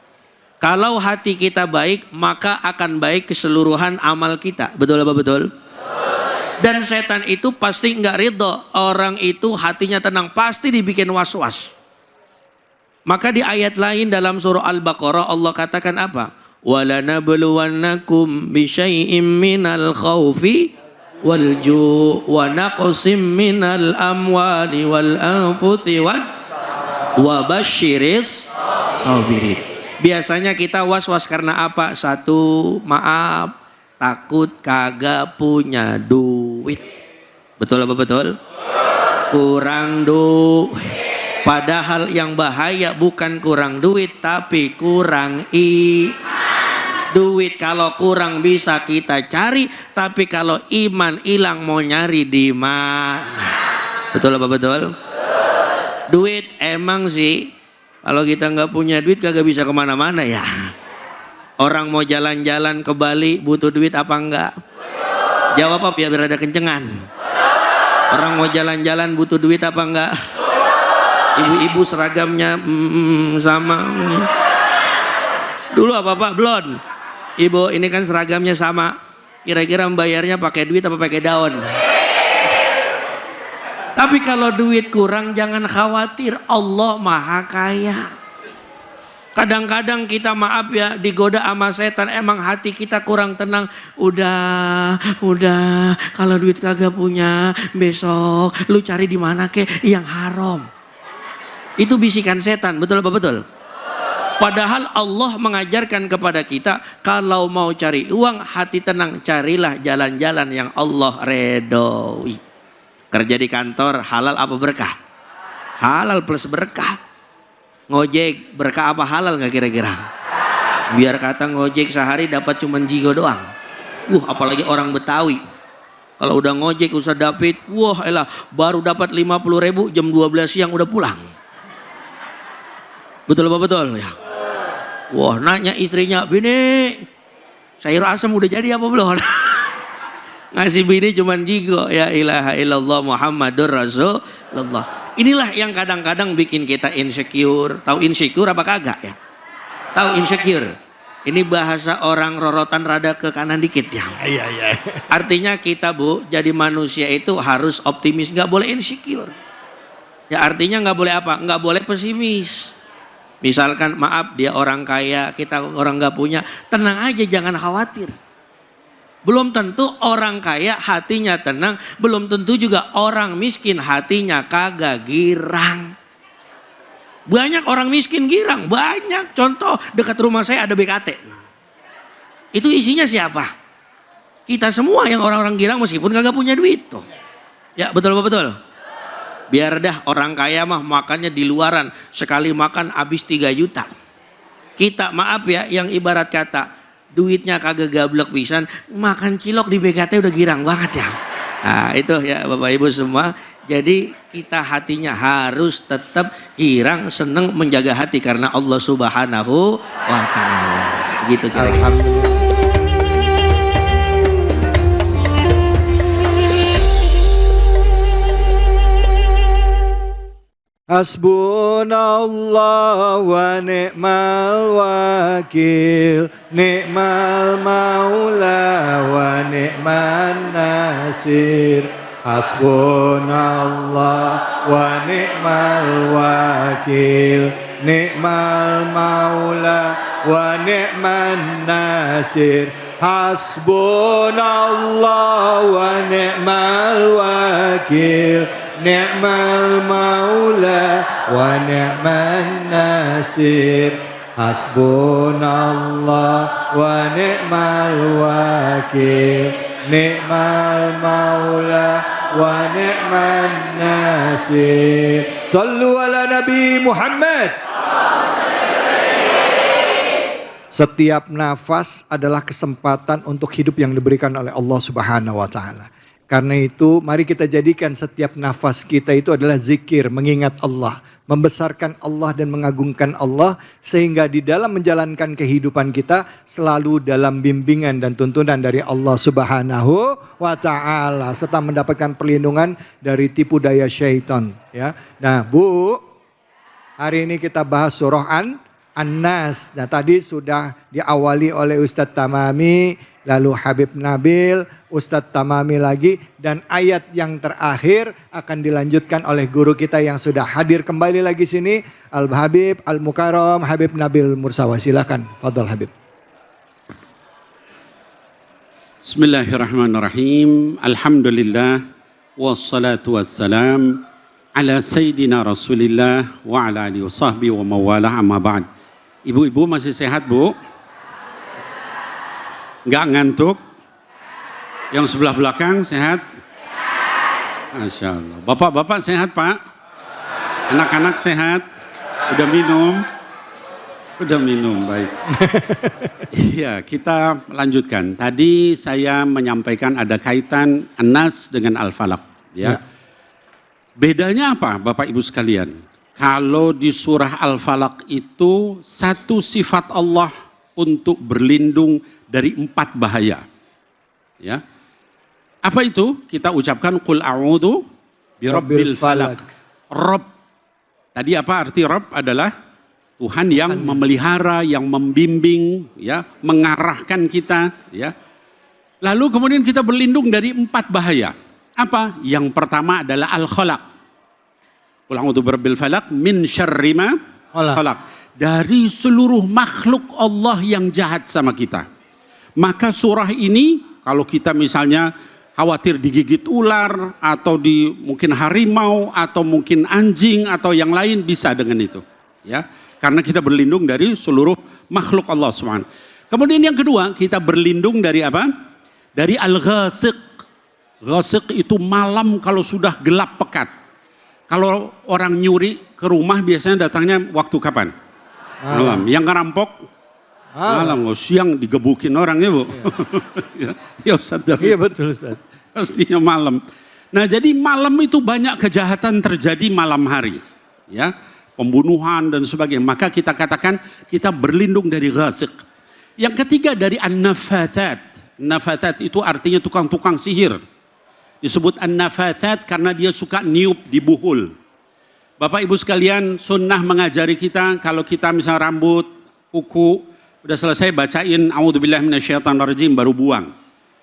Kalau hati kita baik, maka akan baik keseluruhan amal kita. Betul apa betul? Dan setan itu pasti nggak ridho orang itu hatinya tenang, pasti dibikin was-was. Maka di ayat lain dalam surah Al-Baqarah Allah katakan apa? وَلَنَبْلُوَنَّكُمْ بِشَيْءٍ مِّنَ الْخَوْفِ وَالْجُوعِ وَنَقْصٍ مِّنَ الْأَمْوَالِ وَالْأَنفُسِ wa basyiris sabirin. Biasanya kita was-was karena apa? Satu, maaf, takut kagak punya duit. Betul apa betul? Kurang duit. Padahal yang bahaya bukan kurang duit, tapi kurang duit. Kalau kurang bisa kita cari, tapi kalau iman hilang mau nyari di mana? Betul apa betul? Duit emang sih, kalau kita nggak punya duit kagak bisa kemana-mana ya. Orang mau jalan-jalan ke Bali butuh duit apa enggak? Jawab apa ya biar ada kencengan. Orang mau jalan-jalan butuh duit apa enggak? Ibu-ibu seragamnya sama. Dulu apa Pak Blon? Ibu ini kan seragamnya sama. Kira-kira membayarnya pakai duit apa pakai daun? Tapi kalau duit kurang jangan khawatir, Allah Maha Kaya. Kadang-kadang kita maaf ya digoda sama setan, emang hati kita kurang tenang. Udah, kalau duit kagak punya, besok lu cari di mana ke yang haram. Itu bisikan setan, betul apa betul? Padahal Allah mengajarkan kepada kita, kalau mau cari uang hati tenang, carilah jalan-jalan yang Allah redoi. Kerja di kantor halal apa berkah? Halal plus berkah. Ngojek berkah apa halal nggak kira-kira? Biar kata ngojek sehari dapat cuman jigo doang. Apalagi orang Betawi. Kalau udah ngojek Ustaz David, elah baru dapat 50.000 jam 12 siang udah pulang. Betul apa betul ya? Nanya istrinya, bini sayur asam udah jadi apa belum? Ngasih bini cuman jigo, ya ilaha illallah Muhammadur Rasulullah. Inilah yang kadang-kadang bikin kita insecure. Tahu insecure apa kagak ya? Tahu insecure? Ini bahasa orang rorotan rada ke kanan dikit ya. Iya. Artinya kita Bu, jadi manusia itu harus optimis, nggak boleh insecure. Ya artinya nggak boleh apa? Nggak boleh pesimis. Misalkan maaf dia orang kaya, kita orang nggak punya, tenang aja jangan khawatir. Belum tentu orang kaya hatinya tenang, belum tentu juga orang miskin hatinya kagak girang. Banyak orang miskin girang, banyak. Contoh dekat rumah saya ada BKT. Itu isinya siapa? Kita semua yang orang-orang girang meskipun kagak punya duit tuh. Ya betul apa betul? Biar dah orang kaya mah makannya di luaran, sekali makan habis 3 juta. Kita maaf ya yang ibarat kata duitnya kagak gablek pisan, makan cilok di BKT udah girang banget ya. Nah itu ya Bapak Ibu semua. Jadi kita hatinya harus tetap girang, seneng, menjaga hati karena Allah Subhanahu wa Ta'ala. Gitu kira-kira. Hasbunallah wa ni'mal wakil, ni'mal maula wa ni'man nasir. Hasbunallah wa ni'mal wakil, ni'mal maula wa ni'man nasir. Hasbunallah wa ni'mal wakil, ni'mal maula wa ni'man nasir. Hasbunallah wa ni'mal wakil, ni'mal maula wa ni'man nasir. Sallu ala Nabi Muhammad. Setiap nafas adalah kesempatan untuk hidup yang diberikan oleh Allah Subhanahu wa Ta'ala. Karena itu mari kita jadikan setiap nafas kita itu adalah zikir, mengingat Allah, membesarkan Allah dan mengagungkan Allah, sehingga di dalam menjalankan kehidupan kita selalu dalam bimbingan dan tuntunan dari Allah Subhanahu wa Ta'ala, serta mendapatkan perlindungan dari tipu daya syaitan ya. Nah Bu, hari ini kita bahas surah An-Nas. Nah tadi sudah diawali oleh Ustadz Tamami, lalu Habib Nabil, Ustadz Tamami lagi, dan ayat yang terakhir akan dilanjutkan oleh guru kita yang sudah hadir kembali lagi sini, Al-Habib Al-Mukarram Habib Nabil Mursawa. Silakan, fadhol Habib. Bismillahirrahmanirrahim. Alhamdulillah wassalatu wassalam ala sayyidina Rasulillah wa ala alihi wa sahbihi wa mawalah amma ba'd. Ibu-ibu masih sehat, Bu? Enggak ngantuk? Yang sebelah belakang sehat? Masya Allah. Bapak-bapak sehat, Pak? Anak-anak sehat? Udah minum? Udah minum, baik. Iya, kita lanjutkan. Tadi saya menyampaikan ada kaitan An-Nas dengan Al-Falaq. Ya. Bedanya apa, Bapak Ibu sekalian? Kalau di surah Al-Falaq itu satu sifat Allah untuk berlindung dari 4 bahaya. Ya. Apa itu? Kita ucapkan qul a'udzu birabbil falaq. Rabb. Tadi apa arti Rabb? Adalah Tuhan yang memelihara, yang membimbing, ya, mengarahkan kita, ya. Lalu kemudian kita berlindung dari 4 bahaya. Apa? Yang pertama adalah al-khalaq. Qul a'udzu birabbil falaq min syarri ma khalaq. Dari seluruh makhluk Allah yang jahat sama kita. Maka surah ini kalau kita misalnya khawatir digigit ular atau mungkin harimau atau mungkin anjing atau yang lain bisa dengan itu, ya. Karena kita berlindung dari seluruh makhluk Allah SWT. Kemudian yang kedua, kita berlindung dari apa? Dari al-ghasiq. Ghasiq itu malam kalau sudah gelap pekat. Kalau orang nyuri ke rumah biasanya datangnya waktu kapan? Malam. Yang ngerampok? Malam. Siang digebukin orang ya, Bu. Iya. Ya Ustaz. Iya betul Ustaz. Pastinya malam. Nah jadi malam itu banyak kejahatan terjadi malam hari. Ya. Pembunuhan dan sebagainya. Maka kita katakan kita berlindung dari ghasiq. Yang ketiga dari an-nafathat. Nafathat itu artinya tukang-tukang sihir. Disebut an-nafathat karena dia suka niup di buhul. Bapak Ibu sekalian, sunnah mengajari kita kalau kita misalnya rambut, kuku, udah selesai bacain a'udzubillahi minasyaitonirrajim baru buang.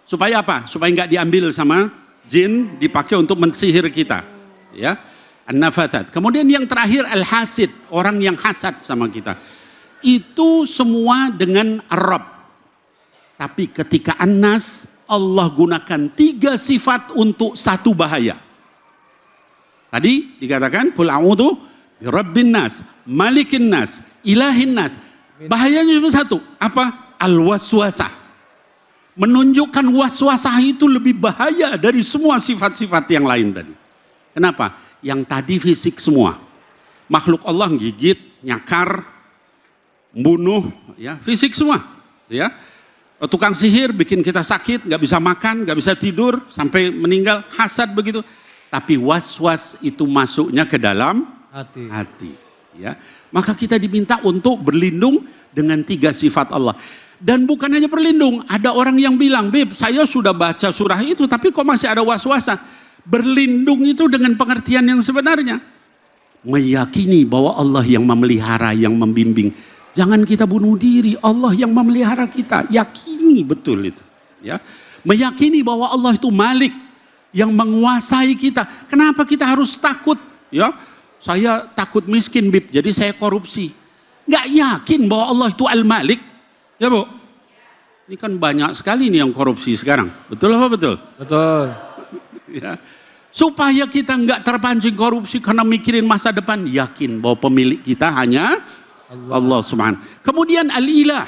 Supaya apa? Supaya enggak diambil sama jin, dipakai untuk mensihir kita. Ya. An-nafathat. Kemudian yang terakhir al-hasid, orang yang hasad sama kita. Itu semua dengan Rabb. Tapi ketika An-Nas, Allah gunakan 3 sifat untuk 1 bahaya. Tadi dikatakan qul a'udzu birabbin nas, malikin nas, ilahin nas. Bahayanya cuma 1, apa? Al-waswasah. Menunjukkan waswasah itu lebih bahaya dari semua sifat-sifat yang lain tadi. Kenapa? Yang tadi fisik semua. Makhluk Allah gigit, nyakar, bunuh, ya, fisik semua, ya. Tukang sihir bikin kita sakit, nggak bisa makan, nggak bisa tidur, sampai meninggal, hasad begitu. Tapi was-was itu masuknya ke dalam hati, ya. Maka kita diminta untuk berlindung dengan 3 sifat Allah. Dan bukan hanya berlindung, ada orang yang bilang, "Beb, saya sudah baca surah itu, tapi kok masih ada was-wasa?" Berlindung itu dengan pengertian yang sebenarnya. Meyakini bahwa Allah yang memelihara, yang membimbing. Jangan kita bunuh diri, Allah yang memelihara kita. Yakini betul itu. Ya. Meyakini bahwa Allah itu Malik, yang menguasai kita. Kenapa kita harus takut? Ya, saya takut miskin, Bib, jadi saya korupsi. Nggak yakin bahwa Allah itu Al-Malik. Ya, Bu? Ini kan banyak sekali nih yang korupsi sekarang. Betul apa betul? Betul. Ya. Supaya kita nggak terpancing korupsi karena mikirin masa depan, yakin bahwa pemilik kita hanya Allah Subhanahu. Kemudian al-ilah,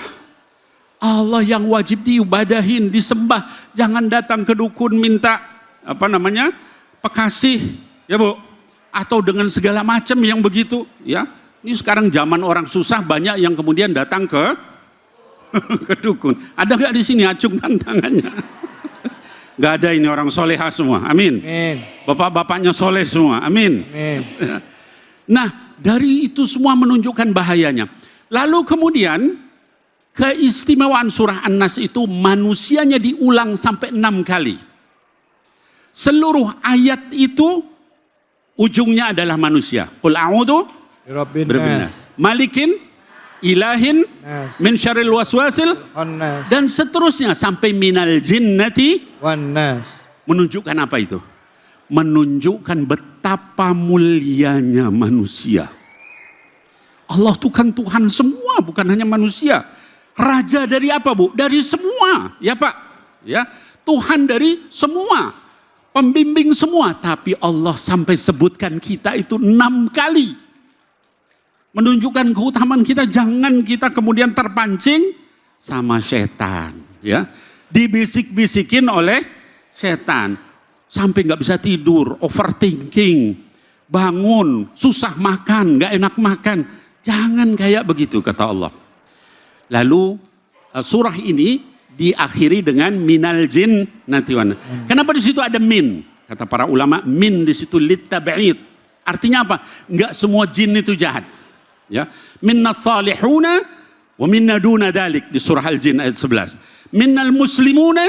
Allah yang wajib diibadahin, disembah. Jangan datang ke dukun minta pekasih, ya Bu, atau dengan segala macam yang begitu, ya. Ini sekarang zaman orang susah, banyak yang kemudian datang ke dukun. Ada nggak di sini acungkan tangannya? Gak ada, ini orang soleha semua, amin. Bapak-bapaknya soleh semua, amin. Nah, dari itu semua menunjukkan bahayanya. Lalu kemudian keistimewaan surah An-Nas itu manusianya diulang sampai 6 kali. Seluruh ayat itu ujungnya adalah manusia. Qul a'udzu birabbin nas, malikin, ilahin, min syarril waswasil, dan seterusnya sampai minal jinnati wan nas. Menunjukkan apa itu? Menunjukkan betapa mulianya manusia. Allah itu kan Tuhan semua, bukan hanya manusia. Raja dari apa, Bu? Dari semua, ya Pak. Ya, Tuhan dari semua. pembimbing semua. Tapi Allah sampai sebutkan kita itu 6 kali. Menunjukkan keutamaan kita, jangan kita kemudian terpancing sama setan. Ya, dibisik-bisikin oleh setan. Sampai nggak bisa tidur, overthinking, bangun, susah makan, nggak enak makan. Jangan kayak begitu kata Allah. Lalu surah ini diakhiri dengan minal jin nantiwan. Kenapa di situ ada min? Kata para ulama, min di situ litab'id. Artinya apa? Nggak semua jin itu jahat. Ya, minnas salihuna wa minna duna dalik di surah Al-Jin ayat 11. Minnal muslimuna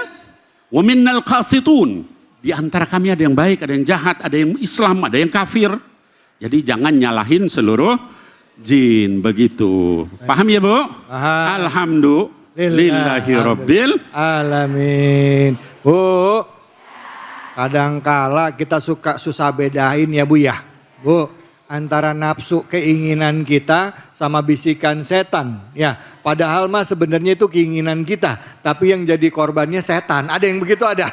wa minnal qasitun. Di antara kami ada yang baik, ada yang jahat, ada yang Islam, ada yang kafir. Jadi jangan nyalahin seluruh jin begitu. Paham ya, Bu? Paham. Alhamdulillahi rabbil alamin. Bu, kadangkala kita suka susah bedain ya Bu ya. Bu, antara nafsu keinginan kita sama bisikan setan. Ya, padahal mah sebenarnya itu keinginan kita, tapi yang jadi korbannya setan. Ada yang begitu ada.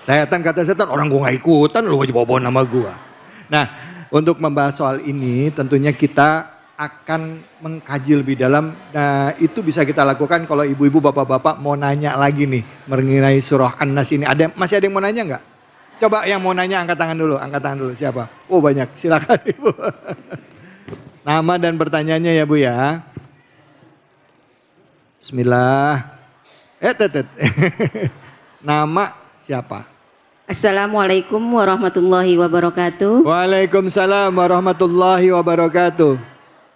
Setan kata setan, orang gua gak ikutan, lu aja bawa nama gua. Nah, untuk membahas soal ini tentunya kita akan mengkaji lebih dalam. Nah, itu bisa kita lakukan kalau ibu-ibu, bapak-bapak mau nanya lagi nih mengenai surah An-Nas ini. Masih ada yang mau nanya nggak? Coba yang mau nanya angkat tangan dulu. Siapa? Oh banyak, silakan Ibu. Nama dan pertanyaannya ya Bu ya. Bismillah. Nama siapa? Assalamualaikum warahmatullahi wabarakatuh. Waalaikumsalam warahmatullahi wabarakatuh.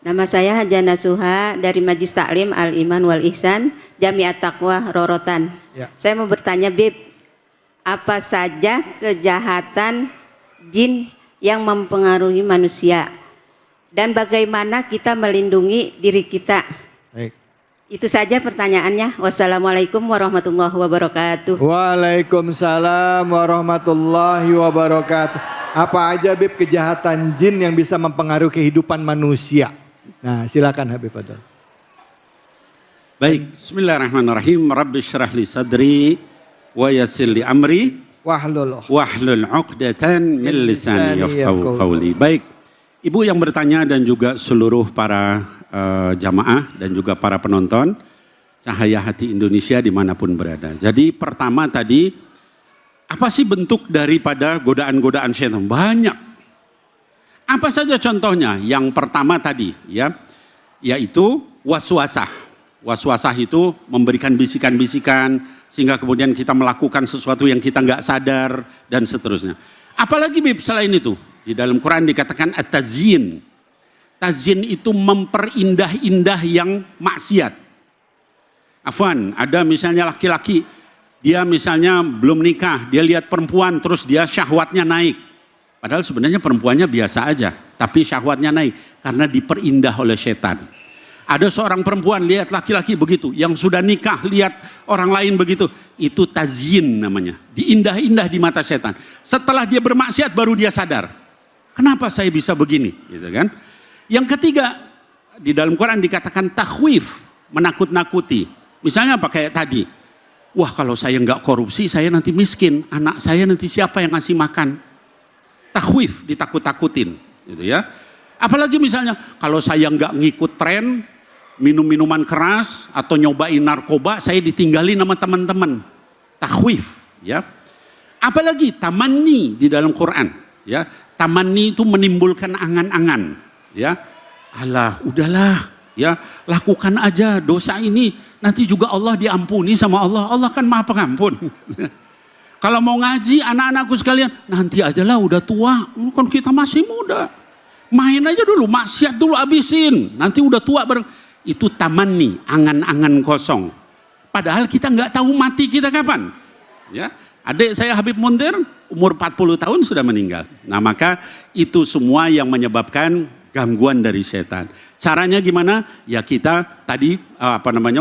Nama saya Hajana Suha dari Majlis Taklim Al-Iman Wal Ihsan, Jamiat Taqwa Rorotan. Ya. Saya mau bertanya, Bib, apa saja kejahatan jin yang mempengaruhi manusia? Dan bagaimana kita melindungi diri kita? Baik. Itu saja pertanyaannya. Wassalamualaikum warahmatullahi wabarakatuh. Waalaikumsalam warahmatullahi wabarakatuh. Apa aja Bib kejahatan jin yang bisa mempengaruhi kehidupan manusia? Nah silakan Habib Fadl. Baik, bismillahirrahmanirrahim. Rabbi syrah li sadri wa yassir li amri wahlul 'uqdatan min lisani yafqahu qawli. Baik, Ibu yang bertanya dan juga seluruh para jamaah dan juga para penonton Cahaya Hati Indonesia dimanapun berada. Jadi pertama tadi, apa sih bentuk daripada godaan-godaan setan? Banyak. Apa saja contohnya? Yang pertama tadi ya, yaitu waswasah. Waswasah itu memberikan bisikan-bisikan sehingga kemudian kita melakukan sesuatu yang kita nggak sadar dan seterusnya. Apalagi Bib selain itu? Di dalam Quran dikatakan at-tazyin. Tazyin itu memperindah-indah yang maksiat. Afwan, ada misalnya laki-laki, dia misalnya belum nikah, dia lihat perempuan terus dia syahwatnya naik. Padahal sebenarnya perempuannya biasa aja, tapi syahwatnya naik karena diperindah oleh setan. Ada seorang perempuan lihat laki-laki begitu, yang sudah nikah lihat orang lain begitu, itu tazyin namanya. Diindah-indah di mata setan. Setelah dia bermaksiat baru dia sadar. Kenapa saya bisa begini? Gitu kan? Yang ketiga, di dalam Quran dikatakan takhwif, menakut-nakuti. Misalnya apa kayak tadi? Wah kalau saya nggak korupsi, saya nanti miskin. Anak saya nanti siapa yang ngasih makan? Takhwif, ditakut-takutin. Gitu ya. Apalagi misalnya, kalau saya nggak ngikut tren, minum minuman keras, atau nyobain narkoba, saya ditinggalin sama teman-teman. Takhwif. Ya. Apalagi tamanni di dalam Quran. Ya. Tamanni itu menimbulkan angan-angan. Ya, alah, udahlah, ya, lakukan aja dosa ini, nanti juga Allah diampuni sama Allah. Allah kan Maha Pengampun. Kalau mau ngaji, anak-anakku sekalian, nanti ajalah udah tua, kan kita masih muda. Main aja dulu, maksiat dulu abisin, nanti udah tua bareng. Itu tamanni, angan-angan kosong. Padahal kita nggak tahu mati kita kapan. Ya, adik saya Habib Muntir, umur 40 tahun sudah meninggal. Nah maka itu semua yang menyebabkan gangguan dari setan. Caranya gimana? Ya kita tadi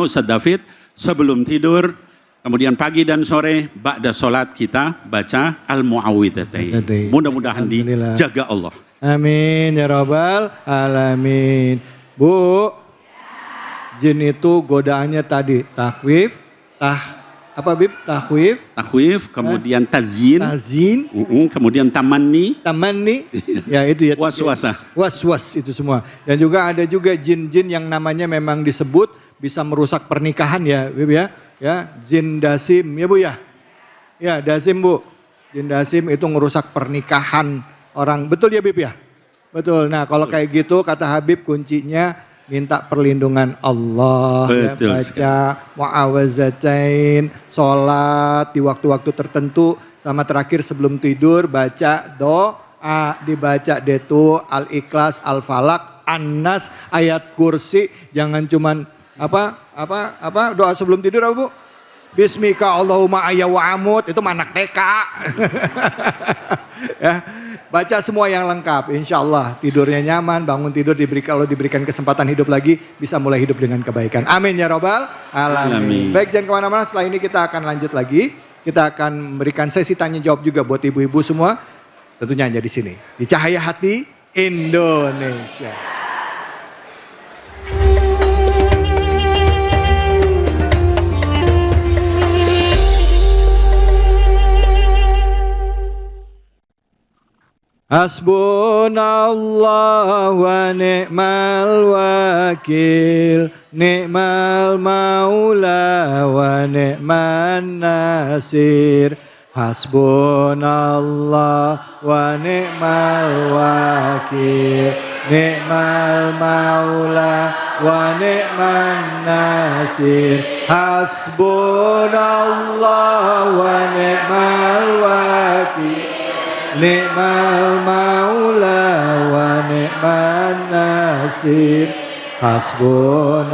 Ustaz David sebelum tidur, kemudian pagi dan sore ba'da sholat kita baca al-mu'awwidhatain. Mudah-mudahan dijaga Allah. Amin ya rabbal alamin. Bu, jin itu godaannya tadi takhwif, Apa Bib? Tahwif, kemudian tazyin, Tazin, kemudian tamanni, tamanni, ya itu ya. waswasa. Was-was itu semua. Dan juga ada juga jin-jin yang namanya memang disebut bisa merusak pernikahan ya, Bib ya. Ya, jin dasim ya Bu ya. Ya, dasim Bu. Jin dasim itu ngerusak pernikahan orang. Betul ya Bib ya? Betul. Nah, kalau kayak gitu kata Habib kuncinya minta perlindungan Allah, ya, Betul baca mu'awazatain, sholat di waktu-waktu tertentu, sama terakhir sebelum tidur baca doa, dibaca detu, al-ikhlas, al-falak, an-nas, ayat kursi, jangan cuman apa doa sebelum tidur apa Bu? Bismika Allahumma ayya wa amut, itu anak TK. Ya. Baca semua yang lengkap, insya Allah tidurnya nyaman, bangun tidur kalau diberikan kesempatan hidup lagi, bisa mulai hidup dengan kebaikan. Amin ya robbal alamin. Baik, jangan kemana-mana, setelah ini kita akan lanjut lagi. Kita akan memberikan sesi tanya jawab juga buat ibu-ibu semua. Tentunya hanya di sini, di Cahaya Hati Indonesia. Hasbunallah wa ni'mal wakil, ni'mal maula wa ni'man nasir. Hasbunallah wa ni'mal wakil, ni'mal maula wa ni'man nasir. Hasbunallah wa ni'mal wakil, ni'mal maula wa ni'man nasir. Hasbunallah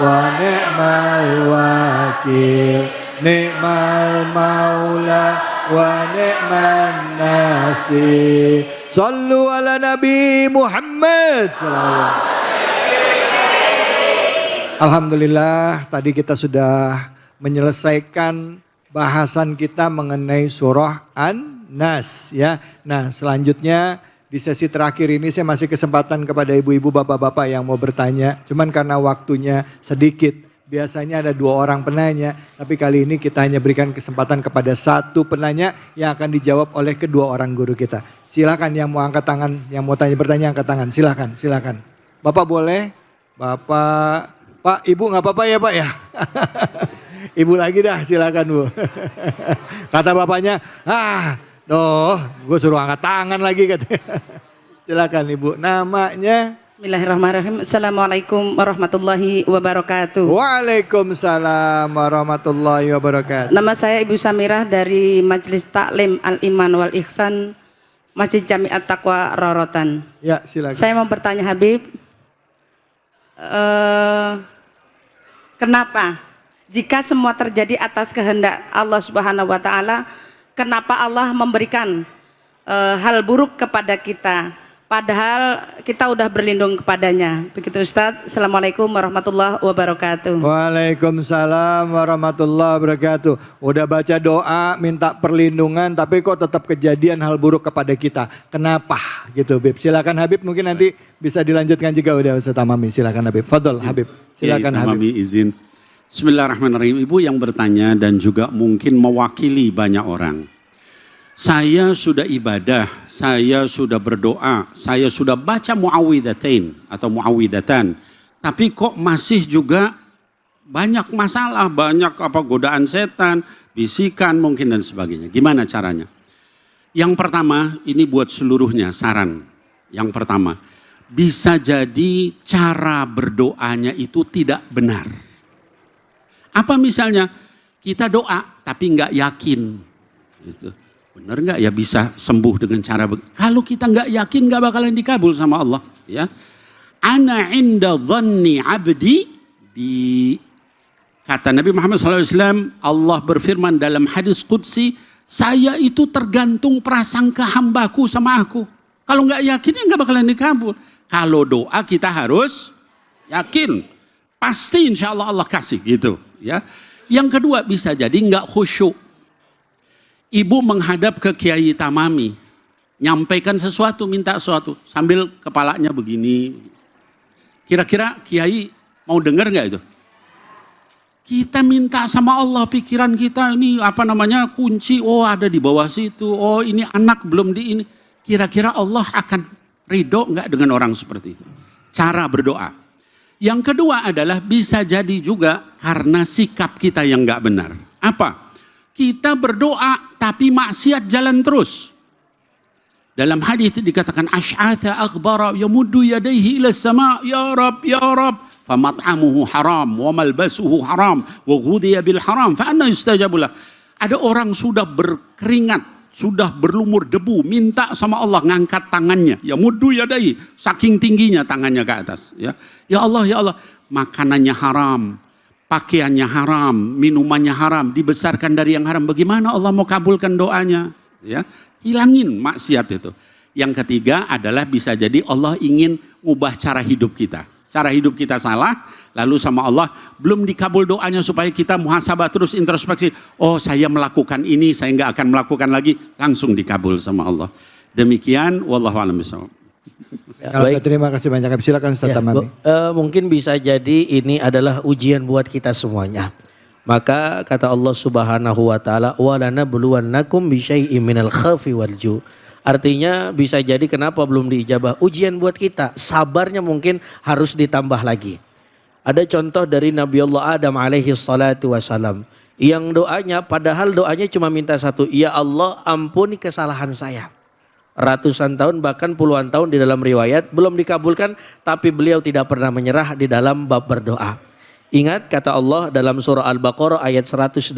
wa ni'mal wakil, ni'mal maula wa ni'man nasir. Sallu ala Nabi Muhammad sallallahu. Alhamdulillah, tadi kita sudah menyelesaikan bahasan kita mengenai surah An-Nas ya. Nah, selanjutnya di sesi terakhir ini saya masih kesempatan kepada ibu-ibu, bapak-bapak yang mau bertanya. Cuman karena waktunya sedikit, biasanya ada 2 orang penanya, tapi kali ini kita hanya berikan kesempatan kepada 1 penanya yang akan dijawab oleh kedua orang guru kita. Silakan yang mau angkat tangan, yang mau bertanya angkat tangan. Silakan. Bapak boleh? Bapak, Pak, Ibu nggak apa-apa ya Pak ya? Ibu lagi dah, silakan Bu. Kata bapaknya, gue suruh angkat tangan lagi katanya. Silakan Ibu, namanya? Bismillahirrahmanirrahim. Assalamualaikum warahmatullahi wabarakatuh. Waalaikumsalam warahmatullahi wabarakatuh. Nama saya Ibu Samirah dari Majelis Taklim Al-Iman wal Ihsan Masjid Jami At-Taqwa Rorotan. Ya, silakan. Saya mau bertanya Habib, kenapa jika semua terjadi atas kehendak Allah Subhanahu wa taala, kenapa Allah memberikan hal buruk kepada kita? Padahal kita udah berlindung kepadanya. Begitu Ustadz. Assalamualaikum warahmatullahi wabarakatuh. Waalaikumsalam warahmatullahi wabarakatuh. Udah baca doa, minta perlindungan, tapi kok tetap kejadian hal buruk kepada kita. Kenapa gitu Habib? Silakan Habib, mungkin nanti bisa dilanjutkan juga udah Ustadz Tamami. Silakan Habib. Fadol Habib. Silakan Habib. Tamami izin. Bismillahirrahmanirrahim. Ibu yang bertanya dan juga mungkin mewakili banyak orang. Saya sudah ibadah, saya sudah berdoa, saya sudah baca muawwidzatain atau muawwidatan. Tapi kok masih juga banyak masalah, banyak godaan setan, bisikan mungkin dan sebagainya. Gimana caranya? Yang pertama, ini buat seluruhnya saran. Yang pertama, bisa jadi cara berdoanya itu tidak benar. Apa misalnya? Kita doa tapi nggak yakin. Gitu. Benar nggak ya bisa sembuh dengan cara kalau kita nggak yakin nggak bakalan dikabul sama Allah ya. Ana inda dhanni abdi kata Nabi Muhammad SAW, Allah berfirman dalam hadis qudsi, saya itu tergantung prasangka hambaku sama aku. Kalau nggak yakin ya nggak bakalan dikabul. Kalau doa kita harus yakin, pasti insya Allah Allah kasih gitu ya. Yang kedua bisa jadi nggak khusyuk. Ibu menghadap ke Kiai Tamami, nyampaikan sesuatu, minta sesuatu, sambil kepalanya begini. Kira-kira Kiai mau dengar nggak itu? Kita minta sama Allah, pikiran kita ini kunci, oh ada di bawah situ, oh ini anak belum di ini. Kira-kira Allah akan ridho enggak dengan orang seperti itu? Cara berdoa. Yang kedua adalah bisa jadi juga karena sikap kita yang enggak benar. Apa? Kita berdoa tapi maksiat jalan terus. Dalam hadis dikatakan asy'atha aghbara yamuddu yadayhi ila sama, ya rab famat'amuhu haram wa malbasuhu haram wa ghudhiya bil haram fa anna yustajabu lah. Ada orang sudah berkeringat, sudah berlumur debu, minta sama Allah, ngangkat tangannya, ya muddu yadayhi, saking tingginya tangannya ke atas, ya. Ya Allah, makanannya haram, pakaiannya haram, minumannya haram, dibesarkan dari yang haram. Bagaimana Allah mau kabulkan doanya? Ya. Hilangin maksiat itu. Yang ketiga adalah bisa jadi Allah ingin ngubah cara hidup kita. Cara hidup kita salah, lalu sama Allah belum dikabul doanya supaya kita muhasabah terus, introspeksi. Oh saya melakukan ini, saya nggak akan melakukan lagi. Langsung dikabul sama Allah. Demikian, wallahu a'lam bishawab. Terima kasih banyak. Silakan Ustaz Tamami. Mungkin bisa jadi ini adalah ujian buat kita semuanya. Maka kata Allah Subhanahu wa taala, "Walanabluwannakum bisyai'im minal khaufi wal ju'." Artinya bisa jadi kenapa belum diijabah? Ujian buat kita, sabarnya mungkin harus ditambah lagi. Ada contoh dari Nabi Allah Adam alaihi salatu wassalam. Yang doanya, padahal doanya cuma minta satu, ya Allah ampuni kesalahan saya. Ratusan tahun bahkan puluhan tahun di dalam riwayat belum dikabulkan, tapi beliau tidak pernah menyerah di dalam bab berdoa. Ingat kata Allah dalam surah Al-Baqarah ayat 186,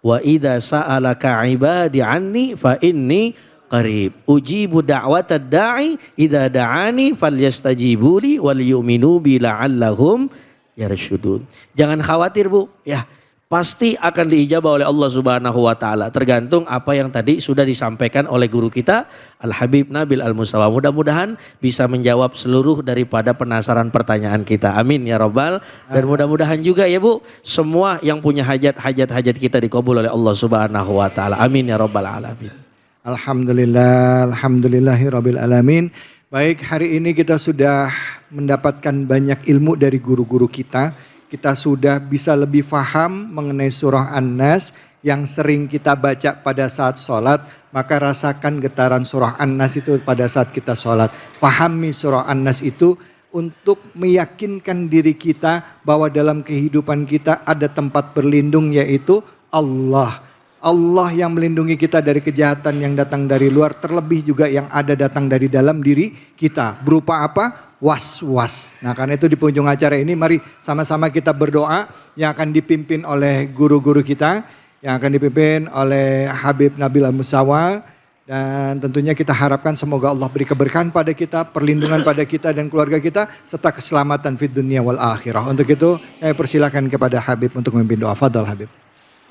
wa idza sa'alaka 'ibadi 'anni fa inni qarib ujibu da'watad da'i idza da'ani falyastajibuli wal yu'minu bi la'allahum yarshudun. Jangan khawatir Bu, ya. Pasti akan diijabah oleh Allah Subhanahu wa taala. Tergantung apa yang tadi sudah disampaikan oleh guru kita Al-Habib Nabil Al-Mustafa. Mudah-mudahan bisa menjawab seluruh daripada penasaran pertanyaan kita. Amin ya rabbal. Dan mudah-mudahan juga ya Bu, semua yang punya hajat kita dikabul oleh Allah Subhanahu wa taala. Amin ya rabbal alamin. Alhamdulillahirabbil alamin. Baik, hari ini kita sudah mendapatkan banyak ilmu dari guru-guru kita. Kita sudah bisa lebih faham mengenai surah An-Nas yang sering kita baca pada saat sholat. Maka rasakan getaran surah An-Nas itu pada saat kita sholat. Fahami surah An-Nas itu untuk meyakinkan diri kita bahwa dalam kehidupan kita ada tempat berlindung, yaitu Allah. Allah yang melindungi kita dari kejahatan yang datang dari luar, terlebih juga yang ada datang dari dalam diri kita. Berupa apa? Was-was. Nah karena itu di penghujung acara ini mari sama-sama kita berdoa yang akan dipimpin oleh guru-guru kita, yang akan dipimpin oleh Habib Nabil Al-Mustafa. Dan tentunya kita harapkan semoga Allah beri keberkahan pada kita, perlindungan pada kita dan keluarga kita, serta keselamatan fid dunia wal akhirah. Untuk itu saya persilakan kepada Habib untuk memimpin doa. Fadal Habib.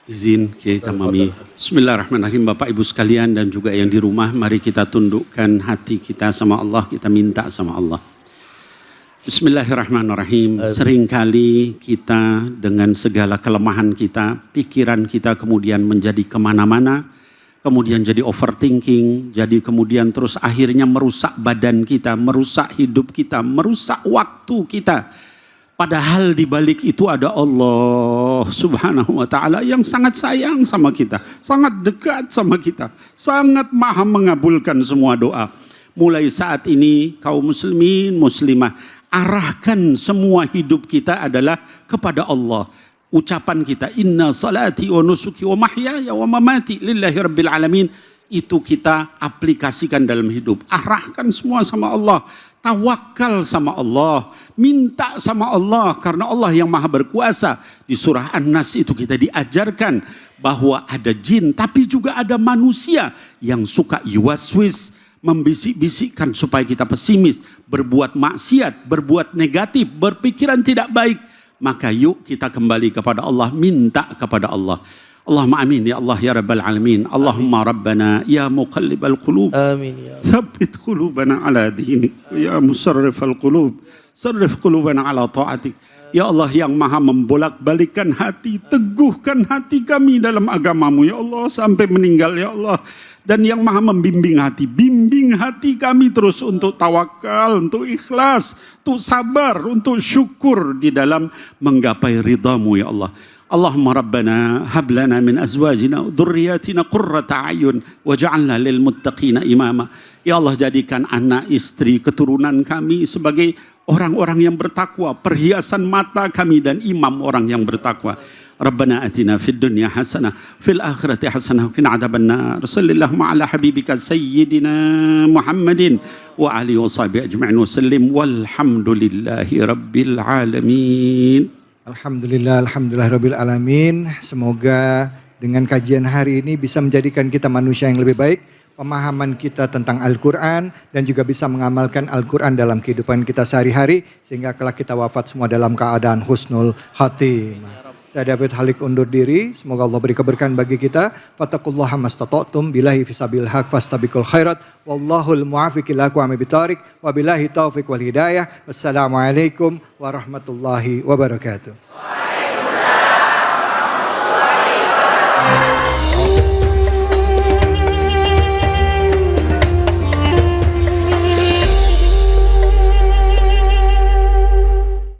Izin Kiai Tamami. Bismillahirrahmanirrahim. Bapak Ibu sekalian dan juga yang di rumah, mari kita tundukkan hati kita sama Allah, kita minta sama Allah. Bismillahirrahmanirrahim. Seringkali kita dengan segala kelemahan kita, pikiran kita kemudian menjadi kemana-mana, kemudian jadi overthinking, jadi kemudian terus akhirnya merusak badan kita, merusak hidup kita, merusak waktu kita. Padahal di balik itu ada Allah Subhanahu wa taala yang sangat sayang sama kita, sangat dekat sama kita, sangat maha mengabulkan semua doa. Mulai saat ini kaum muslimin muslimah, arahkan semua hidup kita adalah kepada Allah. Ucapan kita inna salati wa nusuki wa mahyaya wa mamati lillahi rabbil alamin, itu kita aplikasikan dalam hidup. Arahkan semua sama Allah. Tawakal sama Allah, minta sama Allah karena Allah yang maha berkuasa. Di surah An-Nas itu kita diajarkan bahwa ada jin tapi juga ada manusia yang suka yuwaswis, membisik-bisikkan supaya kita pesimis, berbuat maksiat, berbuat negatif, berpikiran tidak baik. Maka yuk kita kembali kepada Allah, minta kepada Allah. Allahumma amin ya Allah ya rabbal alamin. Allahumma rabbana ya muqallibal qulub, amin ya tsabbit qulubana ala dinik, ya musarrifal qulub sarrif qulubana ala ta'atik. Ya Allah yang maha membolak-balikan hati, teguhkan hati kami dalam agamamu ya Allah sampai meninggal ya Allah. dan yang maha membimbing hati. Bimbing hati kami terus untuk tawakal, untuk ikhlas, untuk sabar, untuk syukur di dalam menggapai ridhamu ya Allah. Allahumma rabbana hab lana min azwajina wa dhurriyyatina qurrata a'yun waj'alna lil muttaqina imama. Ya Allah, jadikan anak, istri, keturunan kami sebagai orang-orang yang bertakwa, perhiasan mata kami dan imam orang yang bertakwa. Rabbana atina fid dunya hasanah fil akhirati hasanah wa qina adzabannar. Sallallahu ala habibika sayyidina Muhammadin wa alihi washabihi ajma'in wa sallim walhamdulillahi rabbil alamin. Alhamdulillah, alhamdulillahirabbil alamin. Semoga dengan kajian hari ini bisa menjadikan kita manusia yang lebih baik, pemahaman kita tentang Al-Quran, dan juga bisa mengamalkan Al-Quran dalam kehidupan kita sehari-hari, sehingga kelak kita wafat semua dalam keadaan husnul khatimah. Saya David Halik undur diri, semoga Allah beri keberkahan bagi kita. Fattaqullaha mastata'tum, billahi fisabil haq fastabiqul khairat, wallahul muwaffiq ila aqwamit thoriq, wabillahi taufiq wal hidayah. Wassalamualaikum warahmatullahi wabarakatuh.